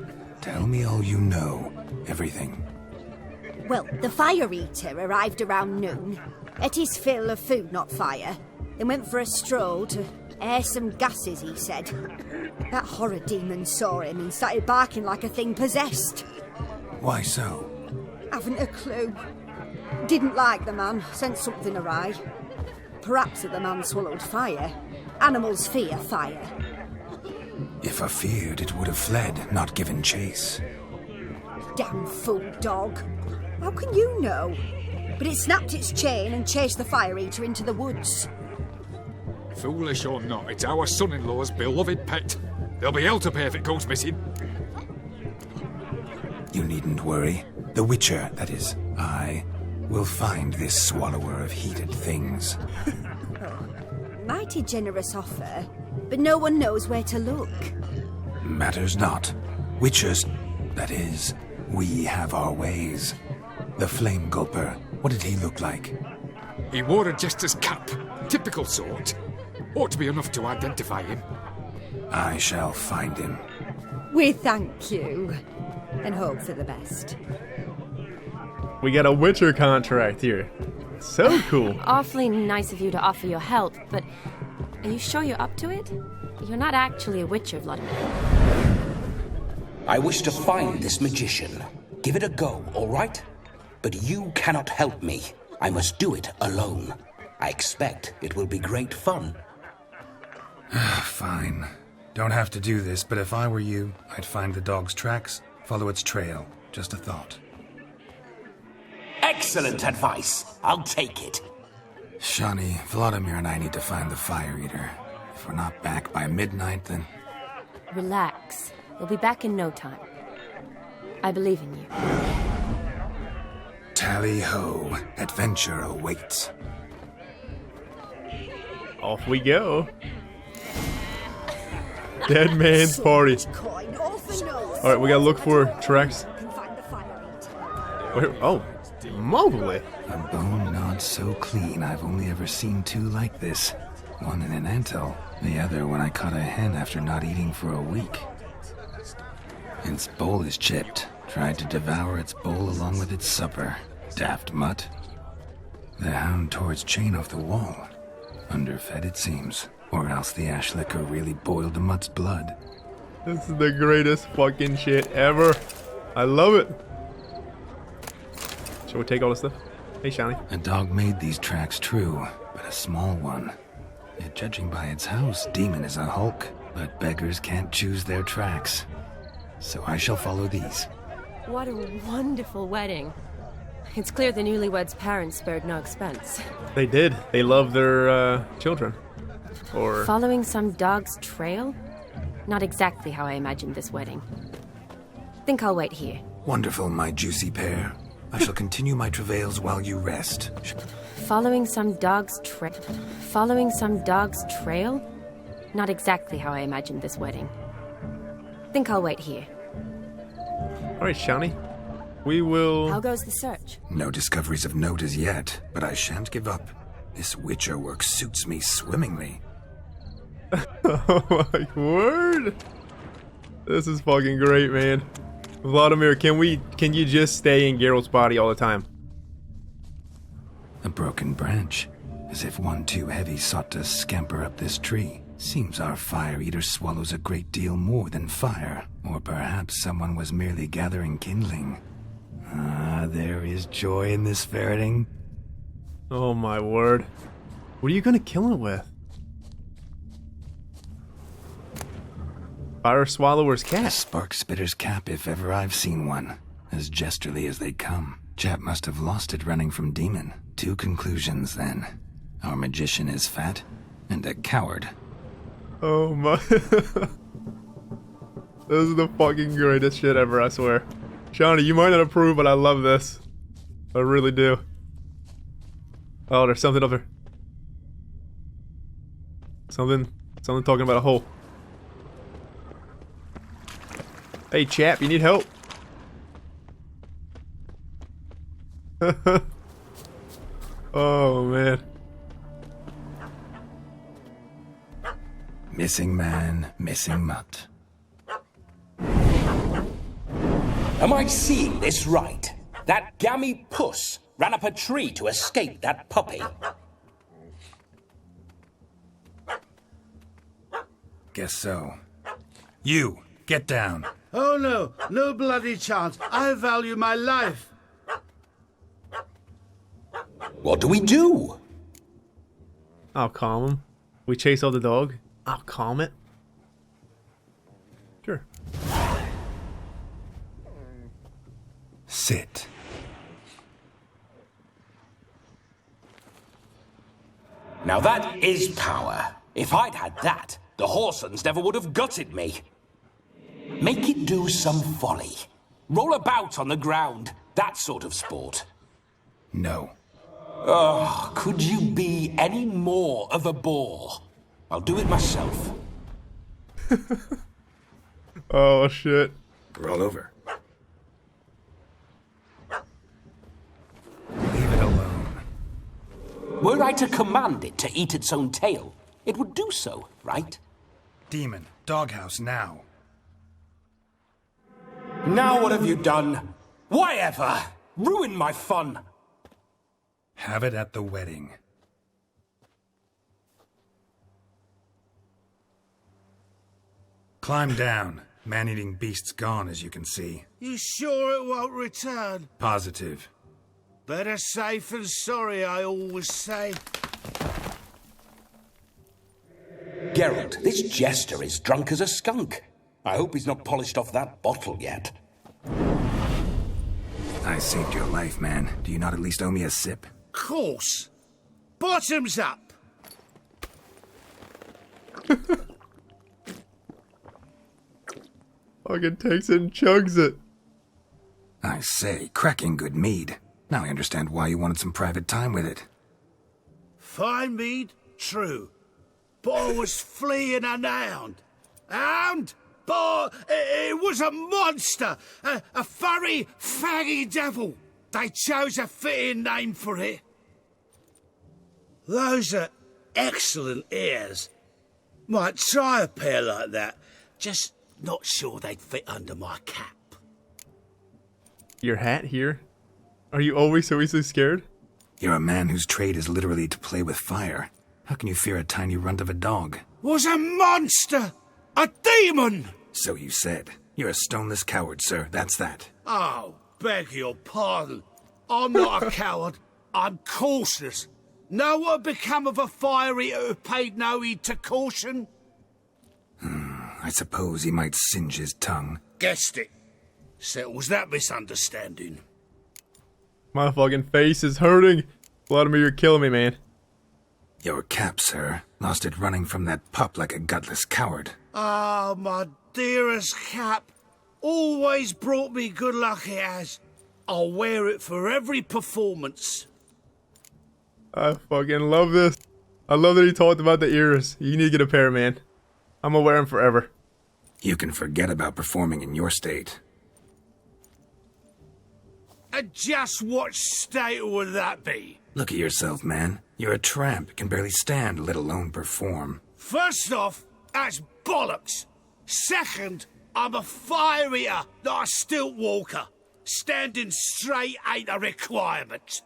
Tell me all you know. Everything. Well, the fire eater arrived around noon. Ate his fill of food, not fire. Then went for a stroll to air some gases, he said. That horror demon saw him and started barking like a thing possessed. Why so? Haven't a clue. Didn't like the man, sent something awry. Perhaps that the man swallowed fire. Animals fear fire. If I feared, it would have fled, not given chase. Damn fool dog. How can you know? But it snapped its chain and chased the fire eater into the woods. Foolish or not, it's our son-in-law's beloved pet. There'll be hell to pay if it goes missing. You needn't worry. The Witcher, that is, I, will find this swallower of heated things. Mighty generous offer, but no one knows where to look. Matters not. Witchers, that is, we have our ways. The Flame Gulper, what did he look like? He wore a jester's cap, typical sort. Ought to be enough to identify him. I shall find him. We thank you, and hope for the best. We got a Witcher contract here. So cool. Awfully nice of you to offer your help, but are you sure you're up to it? You're not actually a Witcher, Vlodimir. I wish to find this magician. Give it a go, all right? But you cannot help me. I must do it alone. I expect it will be great fun. Fine. Don't have to do this, but if I were you, I'd find the dog's tracks, follow its trail. Just a thought. Excellent advice. I'll take it. Shani, Vlodimir and I need to find the fire eater. If we're not back by midnight, then... Relax. We'll be back in no time. I believe in you. Tally-ho. Adventure awaits. Off we go. Dead man's party. Alright, we gotta look for tracks. Where? Oh, moly. A bone gnawed so clean I've only ever seen two like this. One in an anthill, the other when I caught a hen after not eating for a week. Its bowl is chipped. Tried to devour its bowl along with its supper. Daft mutt. The hound tore its chain off the wall. Underfed it seems. Or else the ash liquor really boiled the mutt's blood. This is the greatest fucking shit ever. I love it. Shall we take all this stuff? Hey, Shani. A dog made these tracks true, but a small one. Yet judging by its house, Demon is a hulk. But beggars can't choose their tracks. So I shall follow these. What a wonderful wedding. It's clear the newlyweds' parents spared no expense. They did. They love their children. Or... Following some dog's trail? Not exactly how I imagined this wedding. Think I'll wait here. Wonderful, my juicy pair. I shall continue my travails while you rest. Following some dog's trail? Not exactly how I imagined this wedding. Think I'll wait here. Alright, Shani. We will... How goes the search? No discoveries of note as yet, but I shan't give up. This witcher work suits me swimmingly. Oh my word! This is fucking great, man. Vlodimir, can you just stay in Geralt's body all the time? A broken branch, as if one too heavy sought to scamper up this tree. Seems our fire eater swallows a great deal more than fire, or perhaps someone was merely gathering kindling. Ah, there is joy in this ferreting. Oh my word. What are you gonna kill it with? Fire Swallower's cap. A spark spitter's cap if ever I've seen one. As jesterly as they come. Chap must have lost it running from Demon. Two conclusions then. Our magician is fat, and a coward. Oh my... This is the fucking greatest shit ever, I swear. Shani, you might not approve, but I love this. I really do. Oh, there's something up there. Something talking about a hole. Hey, chap, you need help? Oh, man. Missing man, missing mutt. Am I seeing this right? That gammy puss ran up a tree to escape that puppy. Guess so. You, get down. Oh no, no bloody chance. I value my life. What do we do? I'll calm him. We chase out the dog. I'll calm it. Sure. Sit. Now that is power. If I'd had that, the Horsons never would have gutted me. Make it do some folly. Roll about on the ground. That sort of sport. No. Oh, could you be any more of a bore? I'll do it myself. Oh, shit. Roll over. Leave it alone. Were I to command it to eat its own tail, it would do so, right? Demon, doghouse now. Now what have you done? Why ever? Ruin my fun. Have it at the wedding. Climb down. Man-eating beast's gone, as you can see. You sure it won't return? Positive. Better safe than sorry, I always say. Geralt, this jester is drunk as a skunk. I hope he's not polished off that bottle yet. I saved your life, man. Do you not at least owe me a sip? Course. Bottoms up. Fucking takes it and chugs it. I say, cracking good mead. Now I understand why you wanted some private time with it. Fine mead, true. But I was fleeing a hound. Hound? But it was a monster. A furry, faggy devil. They chose a fitting name for it. Those are excellent ears. Might try a pair like that. Just not sure they'd fit under my cap. Your hat here? Are you always so easily scared? You're a man whose trade is literally to play with fire. How can you fear a tiny runt of a dog? Was a monster! A demon! So you said. You're a stoneless coward, sir. That's that. Oh, beg your pardon. I'm not a coward. I'm cautious. Know what become of a fire eater who paid no heed to caution? I suppose he might singe his tongue. Guessed it. Settles that misunderstanding. My fucking face is hurting. Vlodimir, you're killing me, man. Your cap, sir. Lost it running from that pup like a gutless coward. Ah, my dearest cap. Always brought me good luck it has. I'll wear it for every performance. I fucking love this. I love that he talked about the ears. You need to get a pair, man. I'm gonna wear them forever. You can forget about performing in your state. And just what state would that be? Look at yourself, man. You're a tramp, can barely stand, let alone perform. First off, that's bollocks. Second, I'm a fire eater, not a stilt walker. Standing straight ain't a requirement.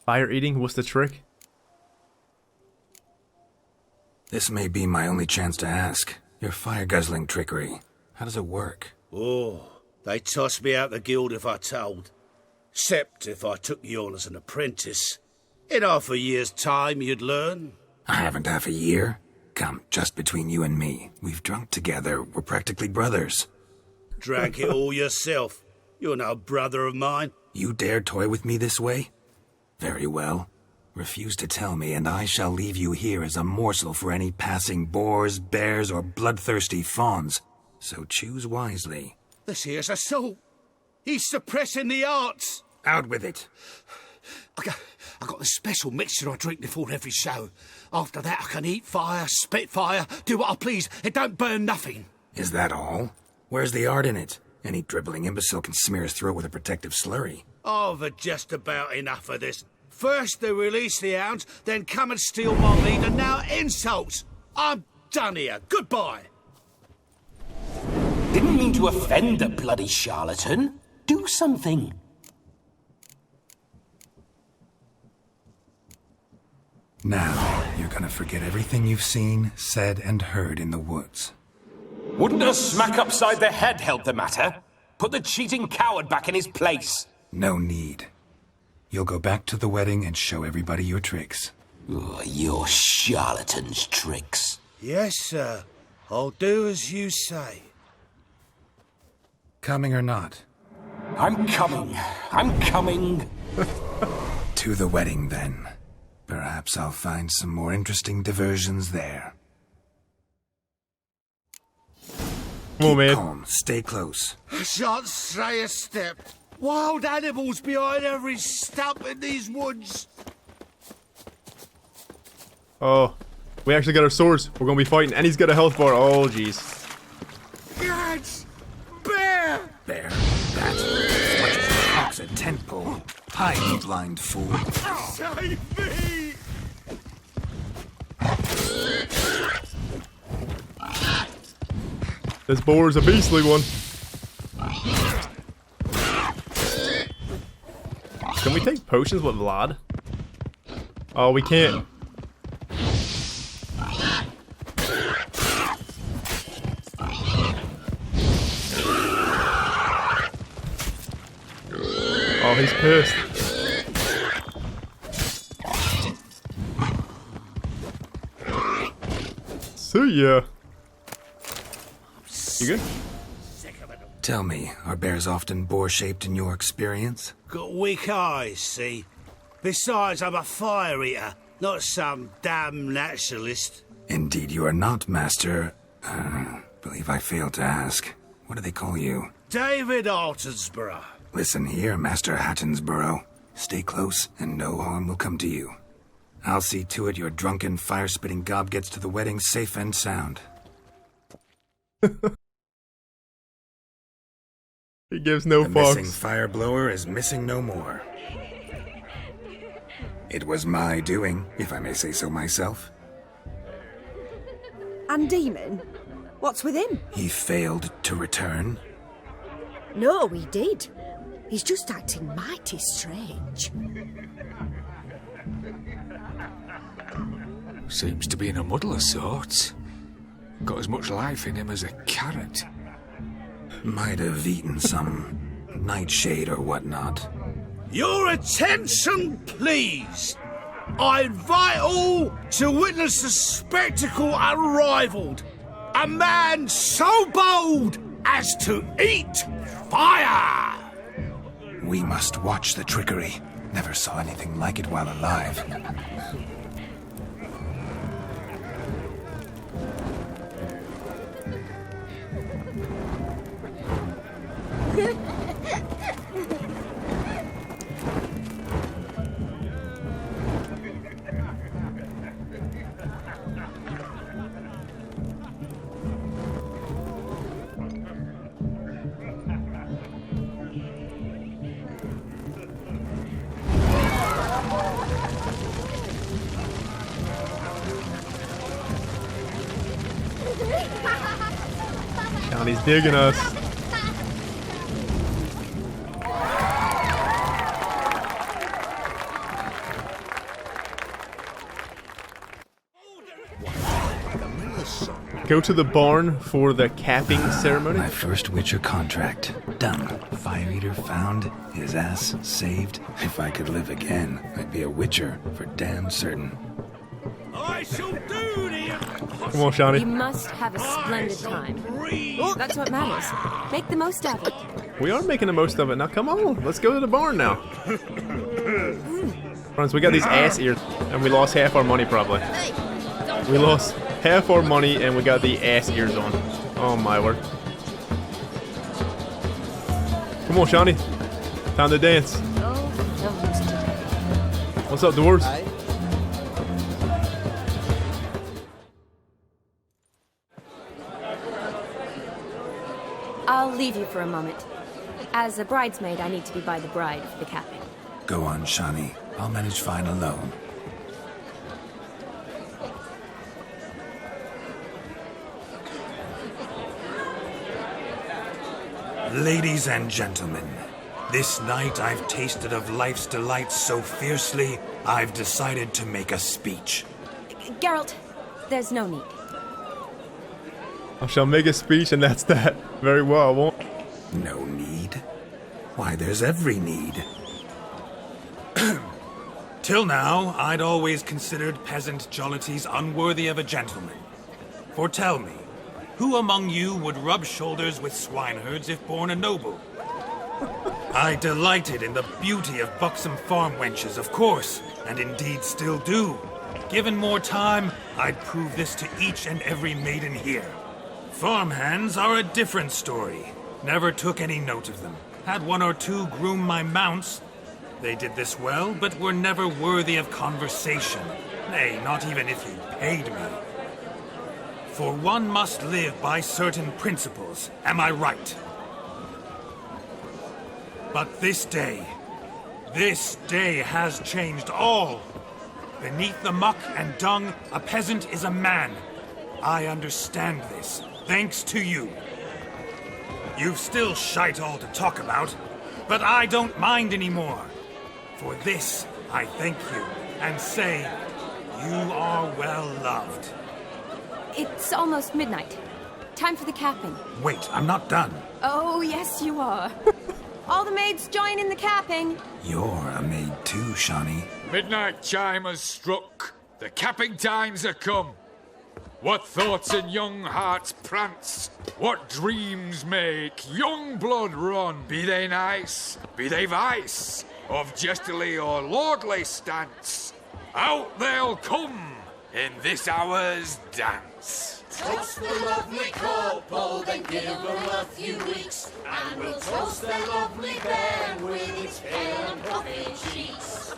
Fire eating? What's the trick? This may be my only chance to ask. Your fire-guzzling trickery. How does it work? Oh, they'd toss me out the guild if I told. Except if I took you on as an apprentice. In half a year's time, you'd learn. I haven't half a year. Come, just between you and me. We've drunk together. We're practically brothers. Drank it all yourself. You're no brother of mine. You dare toy with me this way? Very well. Refuse to tell me, and I shall leave you here as a morsel for any passing boars, bears, or bloodthirsty fawns. So choose wisely. This here's assault. He's suppressing the arts. Out with it. I got the special mixture I drink before every show. After that, I can eat fire, spit fire, do what I please. It don't burn nothing. Is that all? Where's the art in it? Any dribbling imbecile can smear his throat with a protective slurry. I've had just about enough of this. First they release the hounds, then come and steal my meat, and now insults. I'm done here. Goodbye. Didn't mean to offend the bloody charlatan. Do something. Now, you're gonna forget everything you've seen, said, and heard in the woods. Wouldn't a smack upside the head help the matter? Put the cheating coward back in his place. No need. You'll go back to the wedding and show everybody your tricks. Oh, your charlatan's tricks. Yes, sir. I'll do as you say. Coming or not? I'm coming. I'm coming. To the wedding, then. Perhaps I'll find some more interesting diversions there. Come on, man. Keep calm. Stay close. I shan't stray a step. Wild animals behind every stump in these woods. Oh, we actually got our swords. We're gonna be fighting, and he's got a health bar. Oh, jeez. Gads! Bear! Bear? That? As much as it cocks a tent pole. Hide, you blind fool. Save me! This boar is a beastly one. Can we take potions with Vlad? Oh, we can't. Oh, he's pissed. Yeah. You good? Tell me, are bears often boar-shaped in your experience? Got weak eyes, see? Besides, I'm a fire eater, not some damn naturalist. Indeed you are not, Master. Believe I failed to ask. What do they call you? David Altonsborough. Listen here, Master Hattonsborough. Stay close, and no harm will come to you. I'll see to it your drunken, fire-spitting gob gets to the wedding safe and sound. He gives no fucks. The missing fire blower is missing no more. It was my doing, if I may say so myself. And Demon? What's with him? He failed to return. No, he did. He's just acting mighty strange. Seems to be in a muddle of sorts. Got as much life in him as a carrot. Might have eaten some nightshade or whatnot. Your attention, please. I invite all to witness a spectacle unrivaled. A man so bold as to eat fire! We must watch the trickery. Never saw anything like it while alive. Shani's digging us. Go to the barn for the capping ceremony. My first Witcher contract. Done. Fire Eater found. His ass saved. If I could live again, I'd be a Witcher for damn certain. I shall do the Come on, Shani. You must have a splendid time. That's what matters. Make the most of it. We are making the most of it. Now, come on. Let's go to the barn now. Friends, we got these ass ears, and we lost half our money, probably. We lost half our money, and we got the ass ears on. Oh, my word. Come on, Shani. Time to dance. What's up, dwarves? I'll leave you for a moment. As a bridesmaid, I need to be by the bride for the capping. Go on, Shani. I'll manage fine alone. Ladies and gentlemen, this night I've tasted of life's delights so fiercely, I've decided to make a speech. Geralt, there's no need. I shall make a speech, and that's that. Very well, I won't. No need? Why, there's every need. Till now, I'd always considered peasant jollities unworthy of a gentleman. For tell me, who among you would rub shoulders with swineherds if born a noble? I delighted in the beauty of buxom farm wenches, of course, and indeed still do. Given more time, I'd prove this to each and every maiden here. Farmhands are a different story. Never took any note of them. Had one or two groom my mounts. They did this well, but were never worthy of conversation. Nay, not even if you paid me. For one must live by certain principles, am I right? But this day has changed all. Beneath the muck and dung, a peasant is a man. I understand this, thanks to you. You've still shite all to talk about, but I don't mind anymore. For this, I thank you, and say, you are well loved. It's almost midnight. Time for the capping. Wait, I'm not done. Oh, yes, you are. All the maids join in the capping. You're a maid too, Shani. Midnight chime has struck. The capping times are come. What thoughts in young hearts prance? What dreams make young blood run? Be they nice, be they vice, of jestly or lordly stance, out they'll come in this hour's dance. Toast the lovely couple, then give them a few weeks, and we'll toast their lovely bairn with its pale and puffy cheeks.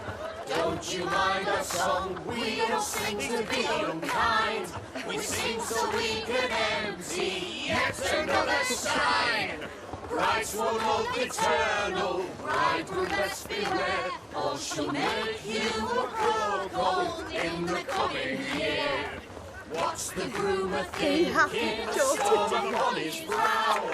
Don't you mind our song? We don't sing to be unkind. We sing so we can empty yet another shrine. Bride's one love eternal, bridegroom best beware, or she'll make you a cuckold in the coming year. What's the groom a thinking? A storm on his brow.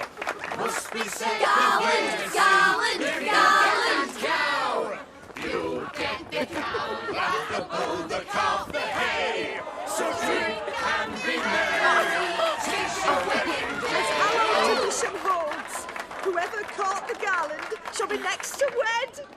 Must be said Garland, garland, garland, cow. You'll get the cow, laugh the bull, the calf, the hay. So drink and be merry. 'Tis your wedding day. Our tradition holds. Whoever caught the garland shall be next to wed.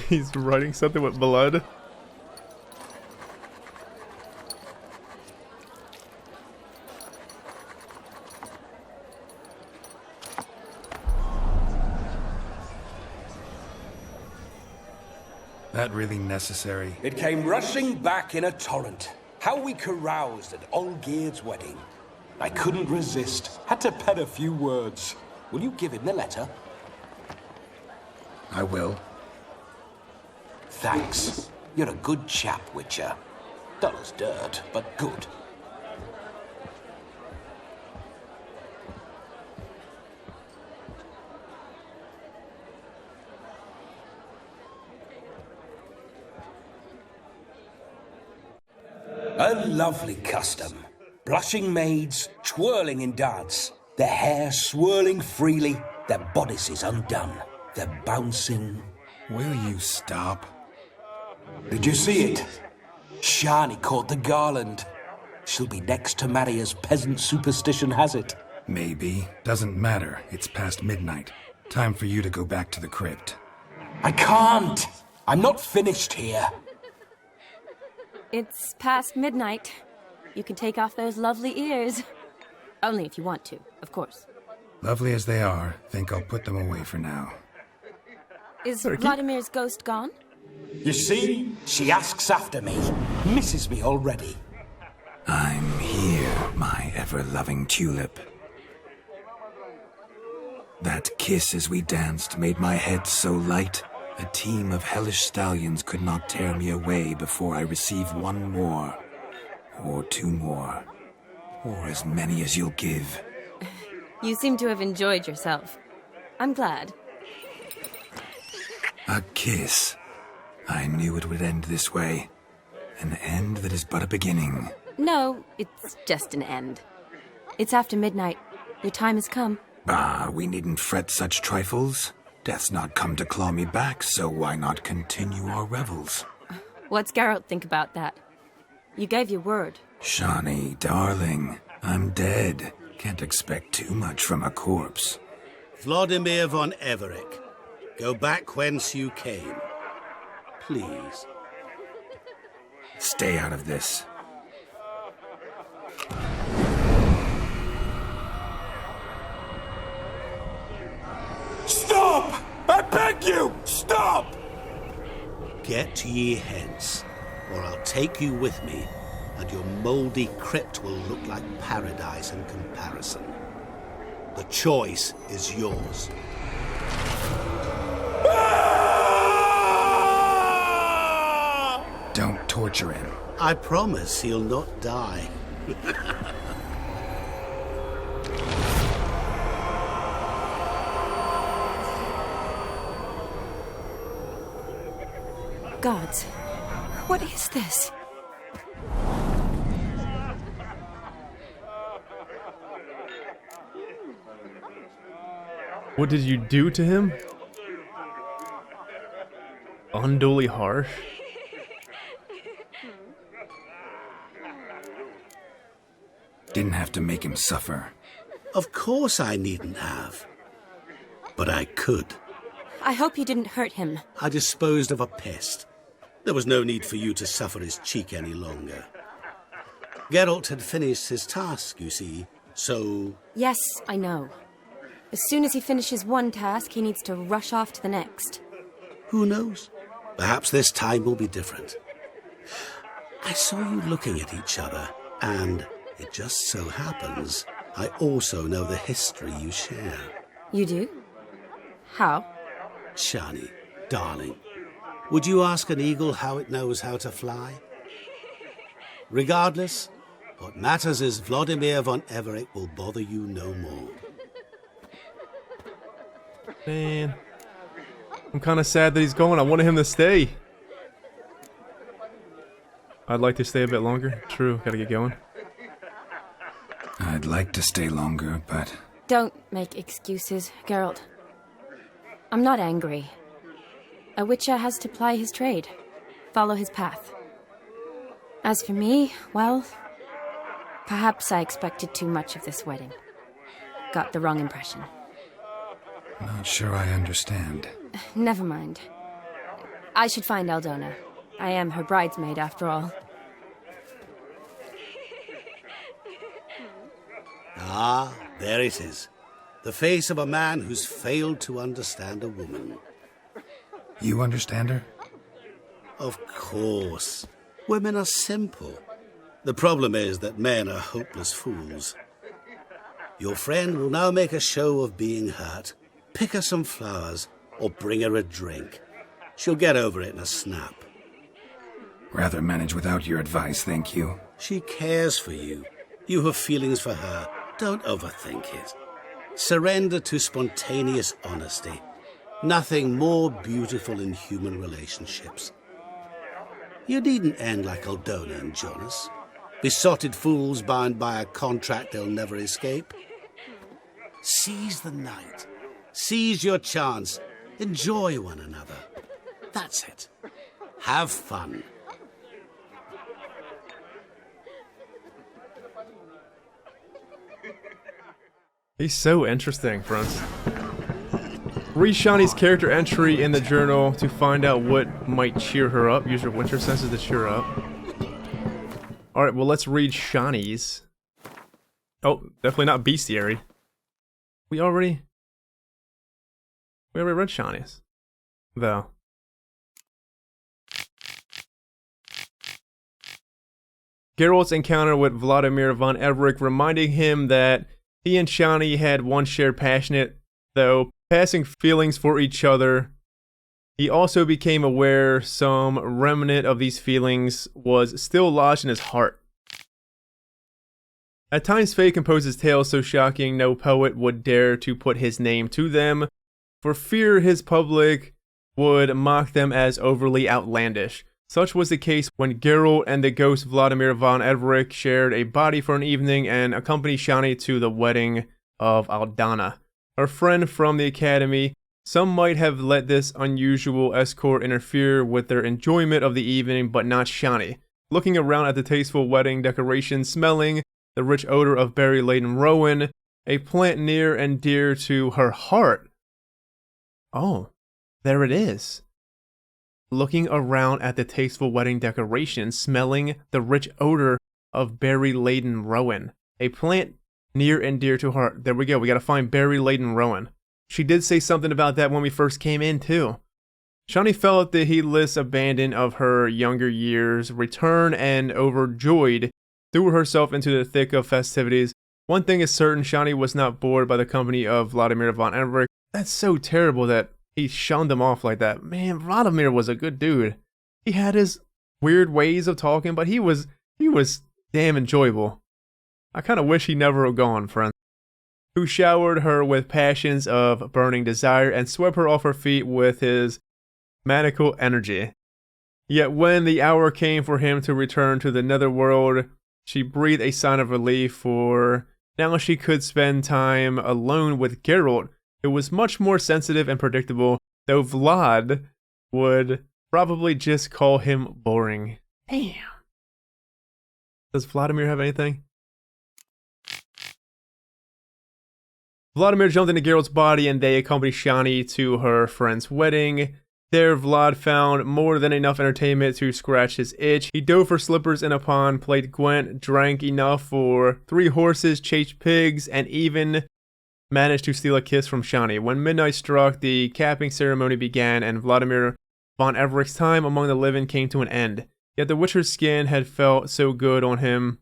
He's writing something with blood. That really necessary? It came rushing back in a torrent. How we caroused at Olgierd's wedding. I couldn't resist. Had to pen a few words. Will you give him the letter? I will. Thanks. You're a good chap, Witcher. Dull as dirt, but good. A lovely custom. Blushing maids, twirling in dance. Their hair swirling freely, their bodices undone. They're bouncing. Will you stop? Did you see it? Shani caught the garland. She'll be next to marry as peasant superstition has it. Maybe. Doesn't matter. It's past midnight. Time for you to go back to the crypt. I can't! I'm not finished here. It's past midnight. You can take off those lovely ears. Only if you want to, of course. Lovely as they are, think I'll put them away for now. Is Vlodimir's ghost gone? You see? She asks after me. Misses me already. I'm here, my ever-loving tulip. That kiss as we danced made my head so light. A team of hellish stallions could not tear me away before I receive one more. Or two more. Or as many as you'll give. You seem to have enjoyed yourself. I'm glad. A kiss. I knew it would end this way. An end that is but a beginning. No, it's just an end. It's after midnight. Your time has come. Ah, we needn't fret such trifles. Death's not come to claw me back, so why not continue our revels? What's Geralt think about that? You gave your word. Shani, darling, I'm dead. Can't expect too much from a corpse. Vlodimir von Everec, go back whence you came. Please. Stay out of this. Stop! I beg you! Stop! Get ye hence, or I'll take you with me, and your mouldy crypt will look like paradise in comparison. The choice is yours. Don't torture him. I promise he'll not die. Gods, what is this? What did you do to him? unduly harsh. Didn't have to make him suffer. Of course I needn't have. But I could. I hope you didn't hurt him. I disposed of a pest. There was no need for you to suffer his cheek any longer. Geralt had finished his task, you see, so... Yes, I know. As soon as he finishes one task, he needs to rush off to the next. Who knows? Perhaps this time will be different. I saw you looking at each other, and it just so happens I also know the history you share. You do? How? Shani, darling, would you ask an eagle how it knows how to fly? Regardless, what matters is Vlodimir von Everec will bother you no more. Man, I'm kind of sad that he's going. I wanted him to stay. I'd like to stay a bit longer. True, gotta get going. I'd like to stay longer, but... Don't make excuses, Geralt. I'm not angry. A witcher has to ply his trade, follow his path. As for me, well, perhaps I expected too much of this wedding. Got the wrong impression. Not sure I understand. Never mind. I should find Aldona. I am her bridesmaid, after all. Ah, there it is. The face of a man who's failed to understand a woman. You understand her? Of course. Women are simple. The problem is that men are hopeless fools. Your friend will now make a show of being hurt, pick her some flowers, or bring her a drink. She'll get over it in a snap. Rather manage without your advice, thank you. She cares for you. You have feelings for her. Don't overthink it. Surrender to spontaneous honesty. Nothing more beautiful in human relationships. You needn't end like Aldona and Jonas. Besotted fools bound by a contract they'll never escape. Seize the night. Seize your chance. Enjoy one another. That's it. Have fun. He's so interesting, friends. Read Shani's character entry in the journal to find out what might cheer her up. Use your winter senses to cheer her up. Alright, well, let's read Shani's. Oh, definitely not bestiary. We already read Shani's, though. Geralt's encounter with Vlodimir von Everec reminding him that he and Shani had once shared passionate, though passing feelings for each other. He also became aware some remnant of these feelings was still lodged in his heart. At times fate composes tales so shocking no poet would dare to put his name to them, for fear his public would mock them as overly outlandish. Such was the case when Geralt and the ghost Vlodimir von Everec shared a body for an evening and accompanied Shani to the wedding of Aldana, her friend from the academy. Some might have let this unusual escort interfere with their enjoyment of the evening, but not Shani. Looking around at the tasteful wedding decorations, smelling the rich odor of berry-laden rowan, a plant near and dear to her heart. Oh, there it is. Looking around at the tasteful wedding decorations, smelling the rich odor of berry-laden rowan, a plant near and dear to her heart. There we go, we gotta find berry-laden rowan. She did say something about that when we first came in, too. Shani felt the heedless abandon of her younger years return and, overjoyed, threw herself into the thick of festivities. One thing is certain, Shani was not bored by the company of Vlodimir von Everec. That's so terrible that he shunned them off like that. Man, Vlodimir was a good dude. He had his weird ways of talking, but he was damn enjoyable. I kind of wish he never had gone, friend. Who showered her with passions of burning desire and swept her off her feet with his maniacal energy. Yet when the hour came for him to return to the netherworld, she breathed a sigh of relief, for now she could spend time alone with Geralt, who was much more sensitive and predictable, though Vlad would probably just call him boring. Damn. Does Vlodimir have anything? Vlodimir jumped into Geralt's body and they accompanied Shani to her friend's wedding. There, Vlad found more than enough entertainment to scratch his itch. He dove for slippers in a pond, played Gwent, drank enough for 3 horses, chased pigs, and even managed to steal a kiss from Shani. When midnight struck, the capping ceremony began, and Vlodimir von Everec's time among the living came to an end. Yet the Witcher's skin had felt so good on him,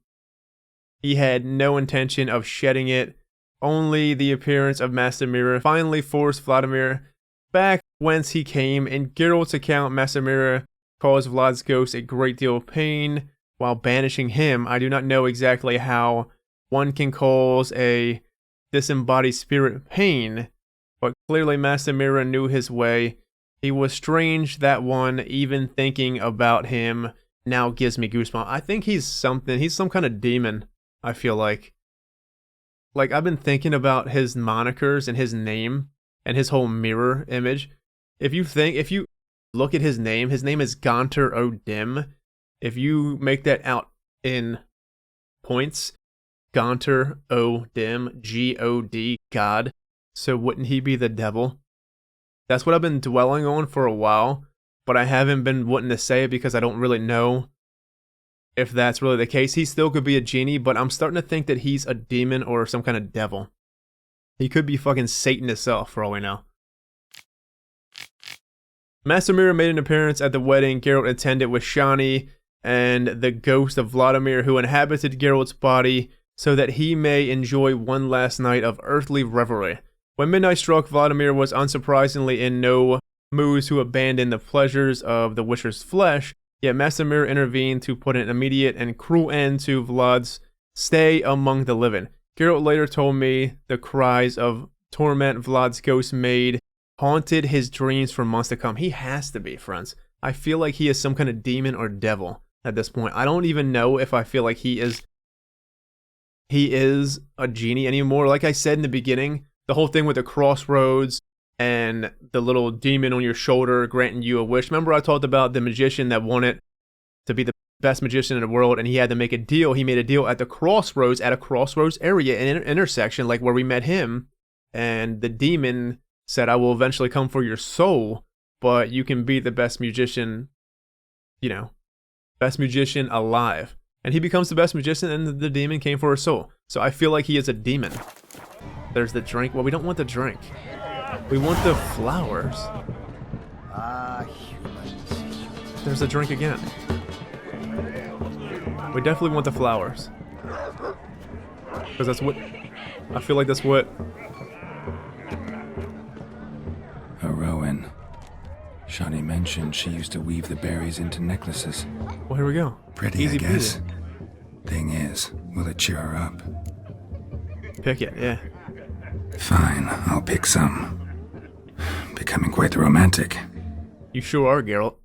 he had no intention of shedding it. Only the appearance of Master Mirror finally forced Vlodimir back whence he came. In Geralt's account, Master Mirror caused Vlad's ghost a great deal of pain while banishing him. I do not know exactly how one can cause a disembodied spirit pain, but clearly Master Mirror knew his way. He was strange, that one. Even thinking about him now gives me goosebumps. I think he's some kind of demon, I feel like. Like, I've been thinking about his monikers and his name and his whole mirror image. If you look at his name is Gaunter O'Dim. If you make that out in points, Gaunter O'Dim, G-O-D, God. So wouldn't he be the devil? That's what I've been dwelling on for a while, but I haven't been wanting to say it because I don't really know if that's really the case. He still could be a genie, but I'm starting to think that he's a demon or some kind of devil. He could be fucking Satan himself, for all we know. Master Mirror made an appearance at the wedding. Geralt attended with Shani and the ghost of Vlodimir, who inhabited Geralt's body so that he may enjoy one last night of earthly revelry. When midnight struck, Vlodimir was unsurprisingly in no mood to abandon the pleasures of the Witcher's flesh, yet Master Mirror intervened to put an immediate and cruel end to Vlad's stay among the living. Geralt later told me the cries of torment Vlad's ghost made haunted his dreams for months to come. He has to be, friends. I feel like he is some kind of demon or devil at this point. I don't even know if I feel like he is a genie anymore. Like I said in the beginning, the whole thing with the crossroads and the little demon on your shoulder granting you a wish. Remember I talked about the magician that wanted to be the best magician in the world, and he had to make a deal. He made a deal at the crossroads, at a crossroads area, in an intersection, like where we met him. And the demon said, I will eventually come for your soul, but you can be the best magician, best magician alive. And he becomes the best magician, and the demon came for his soul. So I feel like he is a demon. There's the drink. Well, we don't want the drink. We want the flowers. Humans. There's the drink again. We definitely want the flowers. Because that's what... I feel like that's what... A rowan. Shani mentioned she used to weave the berries into necklaces. Well, here we go. Pretty, Easy I guess. peasy. Thing is, will it cheer her up? Pick it, yeah. Fine, I'll pick some. Becoming quite the romantic. You sure are, Geralt.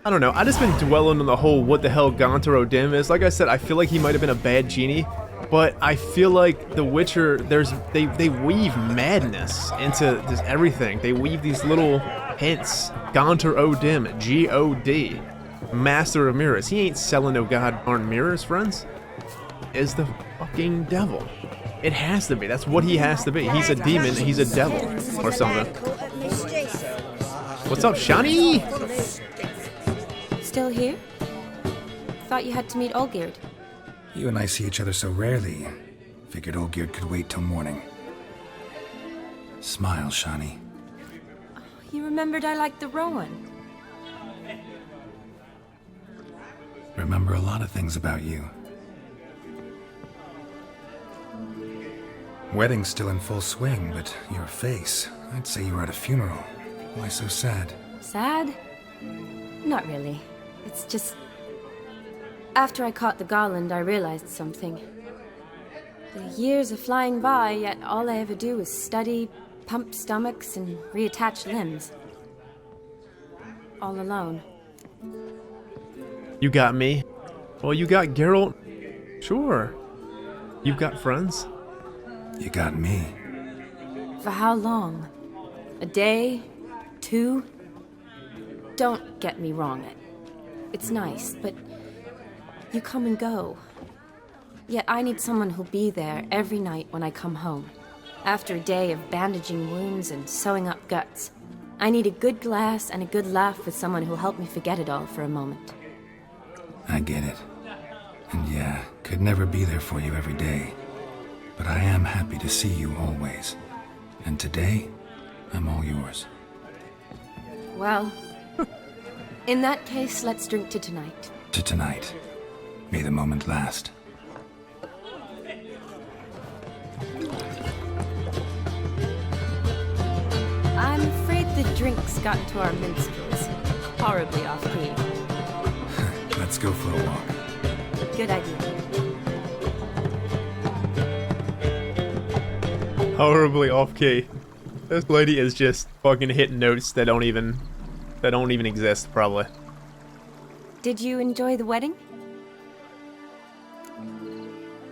I don't know, I just been dwelling on the whole what the hell Gaunter O'Dim is. Like I said, I feel like he might have been a bad genie, but I feel like The Witcher, they weave madness into just everything. They weave these little hints. Gaunter O'Dim, G-O-D. Master of Mirrors. He ain't selling no goddamn mirrors, friends. Is the fucking devil. It has to be. That's what he has to be. He's a demon. He's a devil. Or something. What's up, Shani? Still here? Thought you had to meet Olgierd. You and I see each other so rarely. Figured Olgierd could wait till morning. Smile, Shani. You remembered I liked the rowan. Remember a lot of things about you. Wedding's still in full swing, but your face, I'd say you were at a funeral. Why so sad? Sad? Not really. It's just... After I caught the garland, I realized something. The years are flying by, yet all I ever do is study, pump stomachs, and reattach limbs. All alone. You got me. Well, you got Geralt. Sure. You've got friends. You got me. For how long? A day? 2? Don't get me wrong. It's nice, but you come and go. Yet I need someone who'll be there every night when I come home. After a day of bandaging wounds and sewing up guts, I need a good glass and a good laugh with someone who'll help me forget it all for a moment. I get it. And yeah, could never be there for you every day. But I am happy to see you always. And today, I'm all yours. Well, in that case, let's drink to tonight. To tonight. May the moment last. I'm afraid the drinks got into our minstrels. Horribly off-key. Let's go for a walk. Good idea. Horribly off-key. This lady is just fucking hitting notes that don't even exist, probably. Did you enjoy the wedding?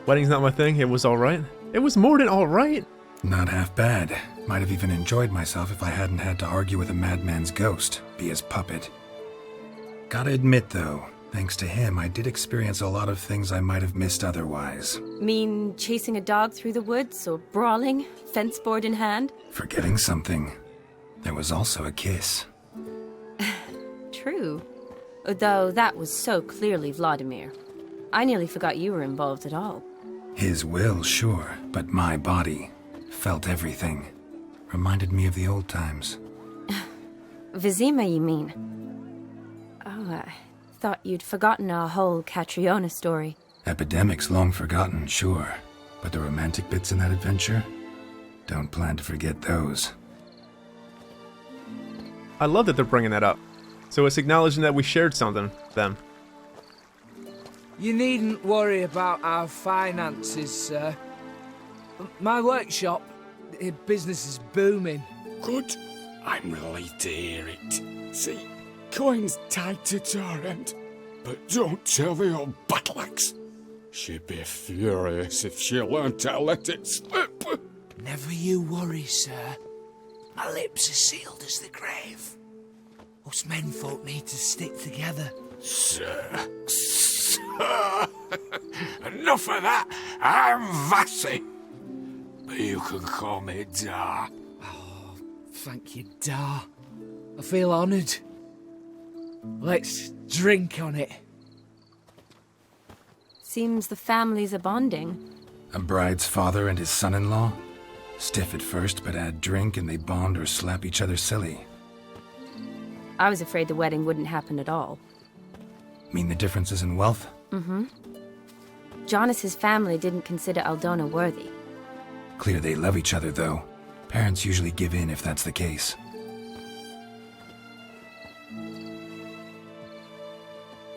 Wedding's not my thing. It was alright. It was more than alright. Not half bad. Might have even enjoyed myself if I hadn't had to argue with a madman's ghost, be his puppet. Gotta admit, though, thanks to him, I did experience a lot of things I might have missed otherwise. Mean chasing a dog through the woods, or brawling, fence board in hand? Forgetting something. There was also a kiss. True. Though that was so clearly Vlodimir. I nearly forgot you were involved at all. His will, sure, but my body felt everything. Reminded me of the old times. Vizima, you mean? Oh, I thought you'd forgotten our whole Catriona story. Epidemics long forgotten, sure. But the romantic bits in that adventure? Don't plan to forget those. I love that they're bringing that up. So it's acknowledging that we shared something, then. You needn't worry about our finances, sir. My workshop, business is booming. Good. I'm relieved to hear it. See, coin's tied to Torrent. But don't tell the old buttlax. She'd be furious if she learned to let it slip. Never you worry, sir. My lips are sealed as the grave. Us menfolk need to stick together. Sir. Enough of that. I'm Vassy. But you can call me Dar. Oh, thank you, Dar. I feel honoured. Let's drink on it. Seems the families are bonding. A bride's father and his son-in-law? Stiff at first, but add drink and they bond or slap each other silly. I was afraid the wedding wouldn't happen at all. Mean the differences in wealth? Mm-hmm. Jonas's family didn't consider Aldona worthy. Clear they love each other, though. Parents usually give in if that's the case.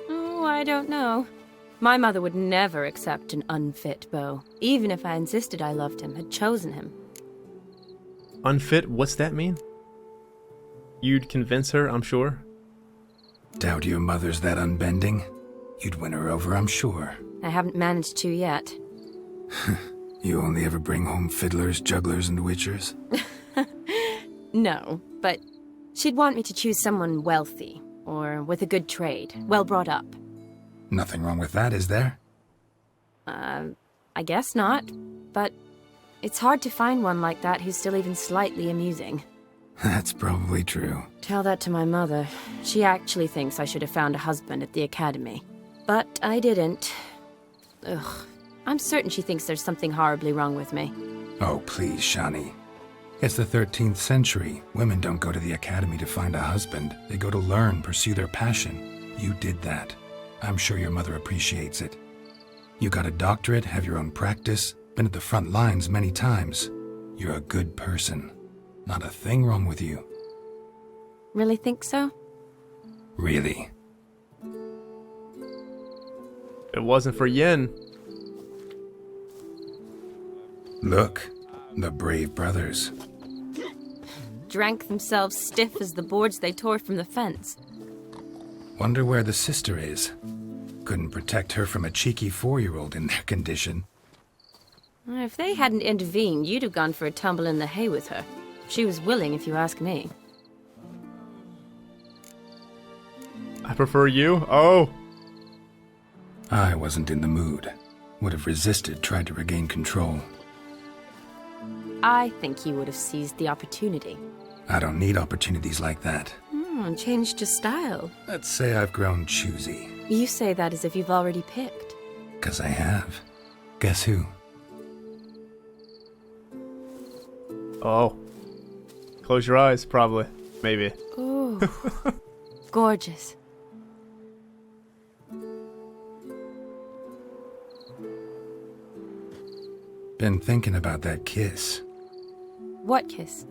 Oh, I don't know. My mother would never accept an unfit beau, even if I insisted I loved him, had chosen him. Unfit? What's that mean? You'd convince her, I'm sure. Doubt your mother's that unbending? You'd win her over, I'm sure. I haven't managed to yet. You only ever bring home fiddlers, jugglers, and witchers? No, but she'd want me to choose someone wealthy, or with a good trade, well brought up. Nothing wrong with that, is there? I guess not, but it's hard to find one like that who's still even slightly amusing. That's probably true. Tell that to my mother. She actually thinks I should have found a husband at the academy. But I didn't. Ugh. I'm certain she thinks there's something horribly wrong with me. Oh, please, Shani. It's the 13th century. Women don't go to the academy to find a husband. They go to learn, pursue their passion. You did that. I'm sure your mother appreciates it. You got a doctorate, have your own practice, been at the front lines many times. You're a good person. Not a thing wrong with you. Really think so? Really. If it wasn't for Yen. Look, the brave brothers. Drank themselves stiff as the boards they tore from the fence. Wonder where the sister is. Couldn't protect her from a cheeky 4-year-old in their condition. If they hadn't intervened, you'd have gone for a tumble in the hay with her. She was willing, if you ask me. I prefer you? Oh. I wasn't in the mood. Would have resisted, tried to regain control. I think you would have seized the opportunity. I don't need opportunities like that. Changed your style. Let's say I've grown choosy. You say that as if you've already picked. 'Cause I have. Guess who? Oh. Close your eyes, probably. Maybe. Ooh. Gorgeous. Been thinking about that kiss. What kiss?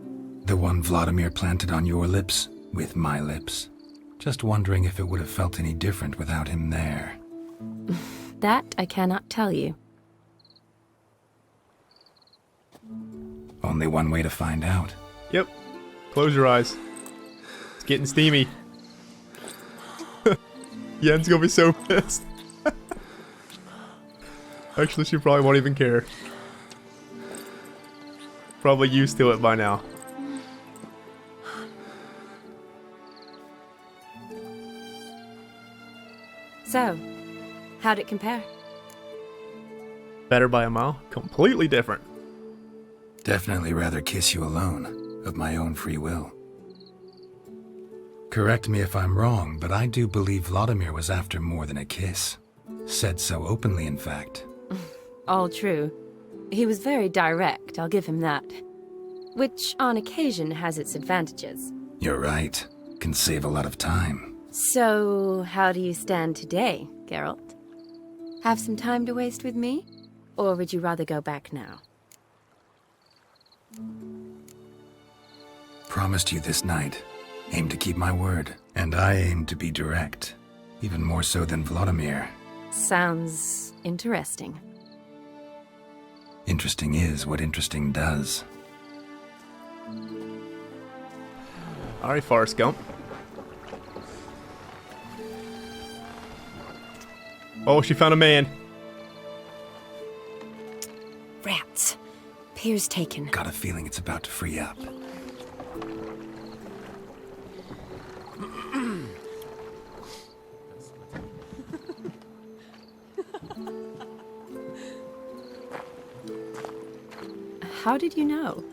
The one Vlodimir planted on your lips, with my lips. Just wondering if it would have felt any different without him there. That I cannot tell you. Only one way to find out. Yep. Close your eyes. It's getting steamy. Yen's gonna be so pissed. Actually, she probably won't even care. Probably used to it by now. So, how'd it compare? Better by a mile. Completely different. Definitely rather kiss you alone, of my own free will. Correct me if I'm wrong, but I do believe Vlodimir was after more than a kiss. Said so openly, in fact. All true. He was very direct, I'll give him that. Which, on occasion, has its advantages. You're right. Can save a lot of time. So, how do you stand today, Geralt? Have some time to waste with me? Or would you rather go back now? Promised you this night. Aim to keep my word. And I aim to be direct. Even more so than Vlodimir. Sounds interesting. Interesting is what interesting does. Alright, Forrest Gump. Oh, she found a man. Rats. Piers taken. Got a feeling it's about to free up. How did you know?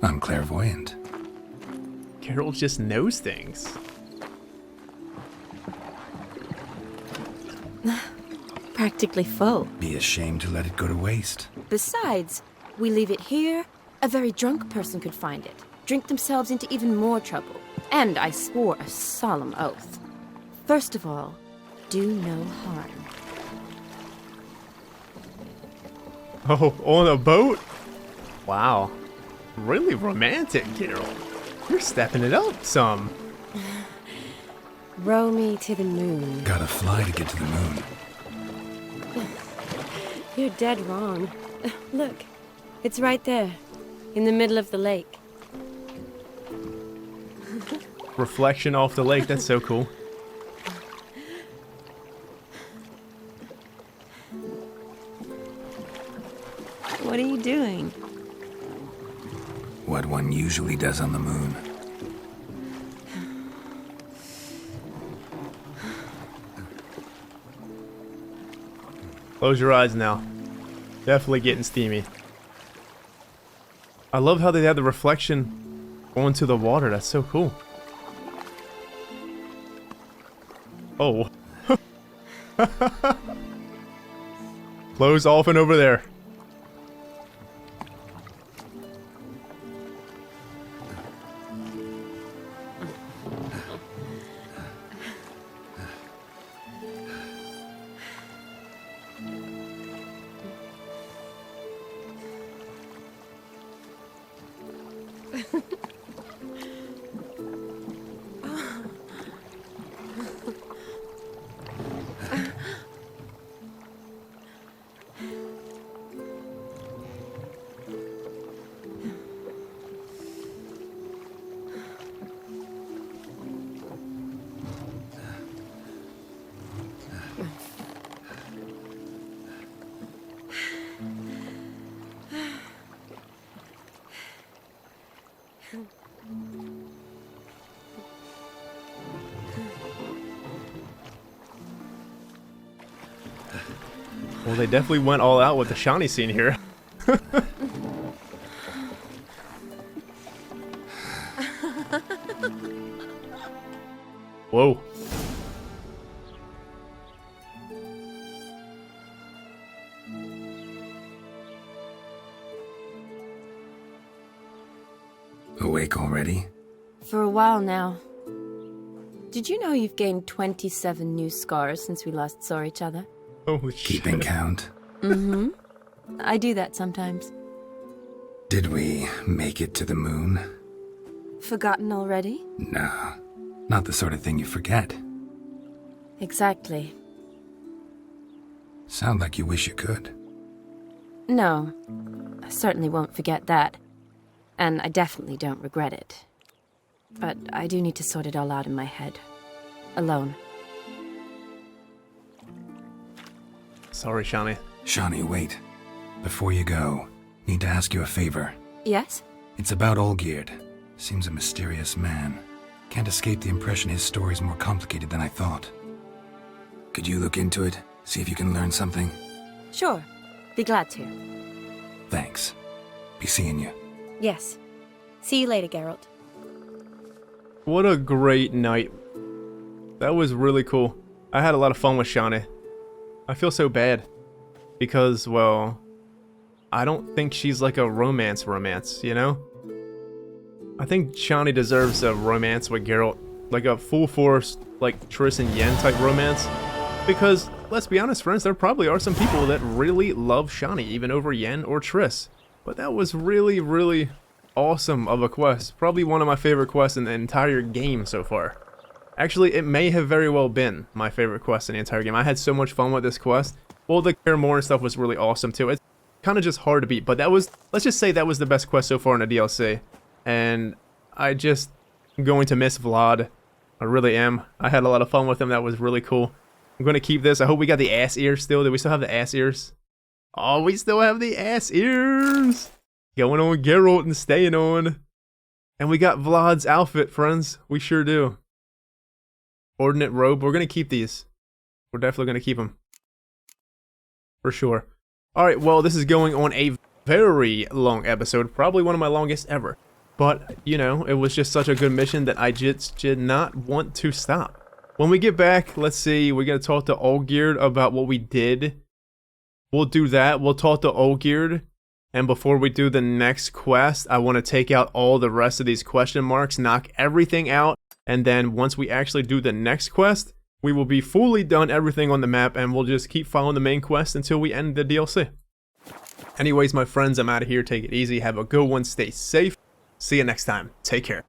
I'm clairvoyant. Geralt just knows things. Practically full. Be ashamed to let it go to waste. Besides, we leave it here, a very drunk person could find it, drink themselves into even more trouble. And I swore a solemn oath. First of all, do no harm. Oh, on a boat? Wow. Really romantic, Geralt. You're stepping it up some. Row me to the moon. Gotta fly to get to the moon. You're dead wrong. Look, it's right there, in the middle of the lake. Reflection off the lake, that's so cool. What are you doing? What one usually does on the moon. Close your eyes now. Definitely getting steamy. I love how they have the reflection going to the water. That's so cool. Oh. Close off and over there. Well, they definitely went all out with the Shani scene here. Whoa. Awake already? For a while now. Did you know you've gained 27 new scars since we last saw each other? Holy shit. Keeping count? Mm-hmm. I do that sometimes. Did we make it to the moon? Forgotten already? No, not the sort of thing you forget. Exactly. Sound like you wish you could. No, I certainly won't forget that. And I definitely don't regret it. But I do need to sort it all out in my head. Alone. Sorry, Shani. Shani, wait. Before you go, need to ask you a favor. Yes? It's about Olgierd. Seems a mysterious man. Can't escape the impression his story's more complicated than I thought. Could you look into it? See if you can learn something? Sure. Be glad to. Thanks. Be seeing you. Yes. See you later, Geralt. What a great night. That was really cool. I had a lot of fun with Shani. I feel so bad. Because, well, I don't think she's like a romance, you know? I think Shani deserves a romance with Geralt. Like a full force, like Triss and Yen type romance. Because, let's be honest friends, there probably are some people that really love Shani, even over Yen or Triss. But that was really, really awesome of a quest. Probably one of my favorite quests in the entire game so far. Actually, it may have very well been my favorite quest in the entire game. I had so much fun with this quest. Well, the Care More and stuff was really awesome too. It's kind of just hard to beat, but that was, let's just say that was the best quest so far in the DLC. And I just am going to miss Vlad. I really am. I had a lot of fun with him. That was really cool. I'm going to keep this. I hope we got the ass ears still. Do we still have the ass ears? Oh, we still have the ass ears. Going on Geralt and staying on. And we got Vlad's outfit, friends. We sure do. Ordnate robe. We're going to keep these. We're definitely going to keep them. For sure. Alright, well, this is going on a very long episode. Probably one of my longest ever. But, you know, it was just such a good mission that I just did not want to stop. When we get back, let's see. We're going to talk to Olgierd about what we did. We'll do that. We'll talk to Olgierd. And before we do the next quest, I want to take out all the rest of these question marks, knock everything out, and then once we actually do the next quest, we will be fully done everything on the map, and we'll just keep following the main quest until we end the DLC. Anyways, my friends, I'm out of here. Take it easy. Have a good one. Stay safe. See you next time. Take care.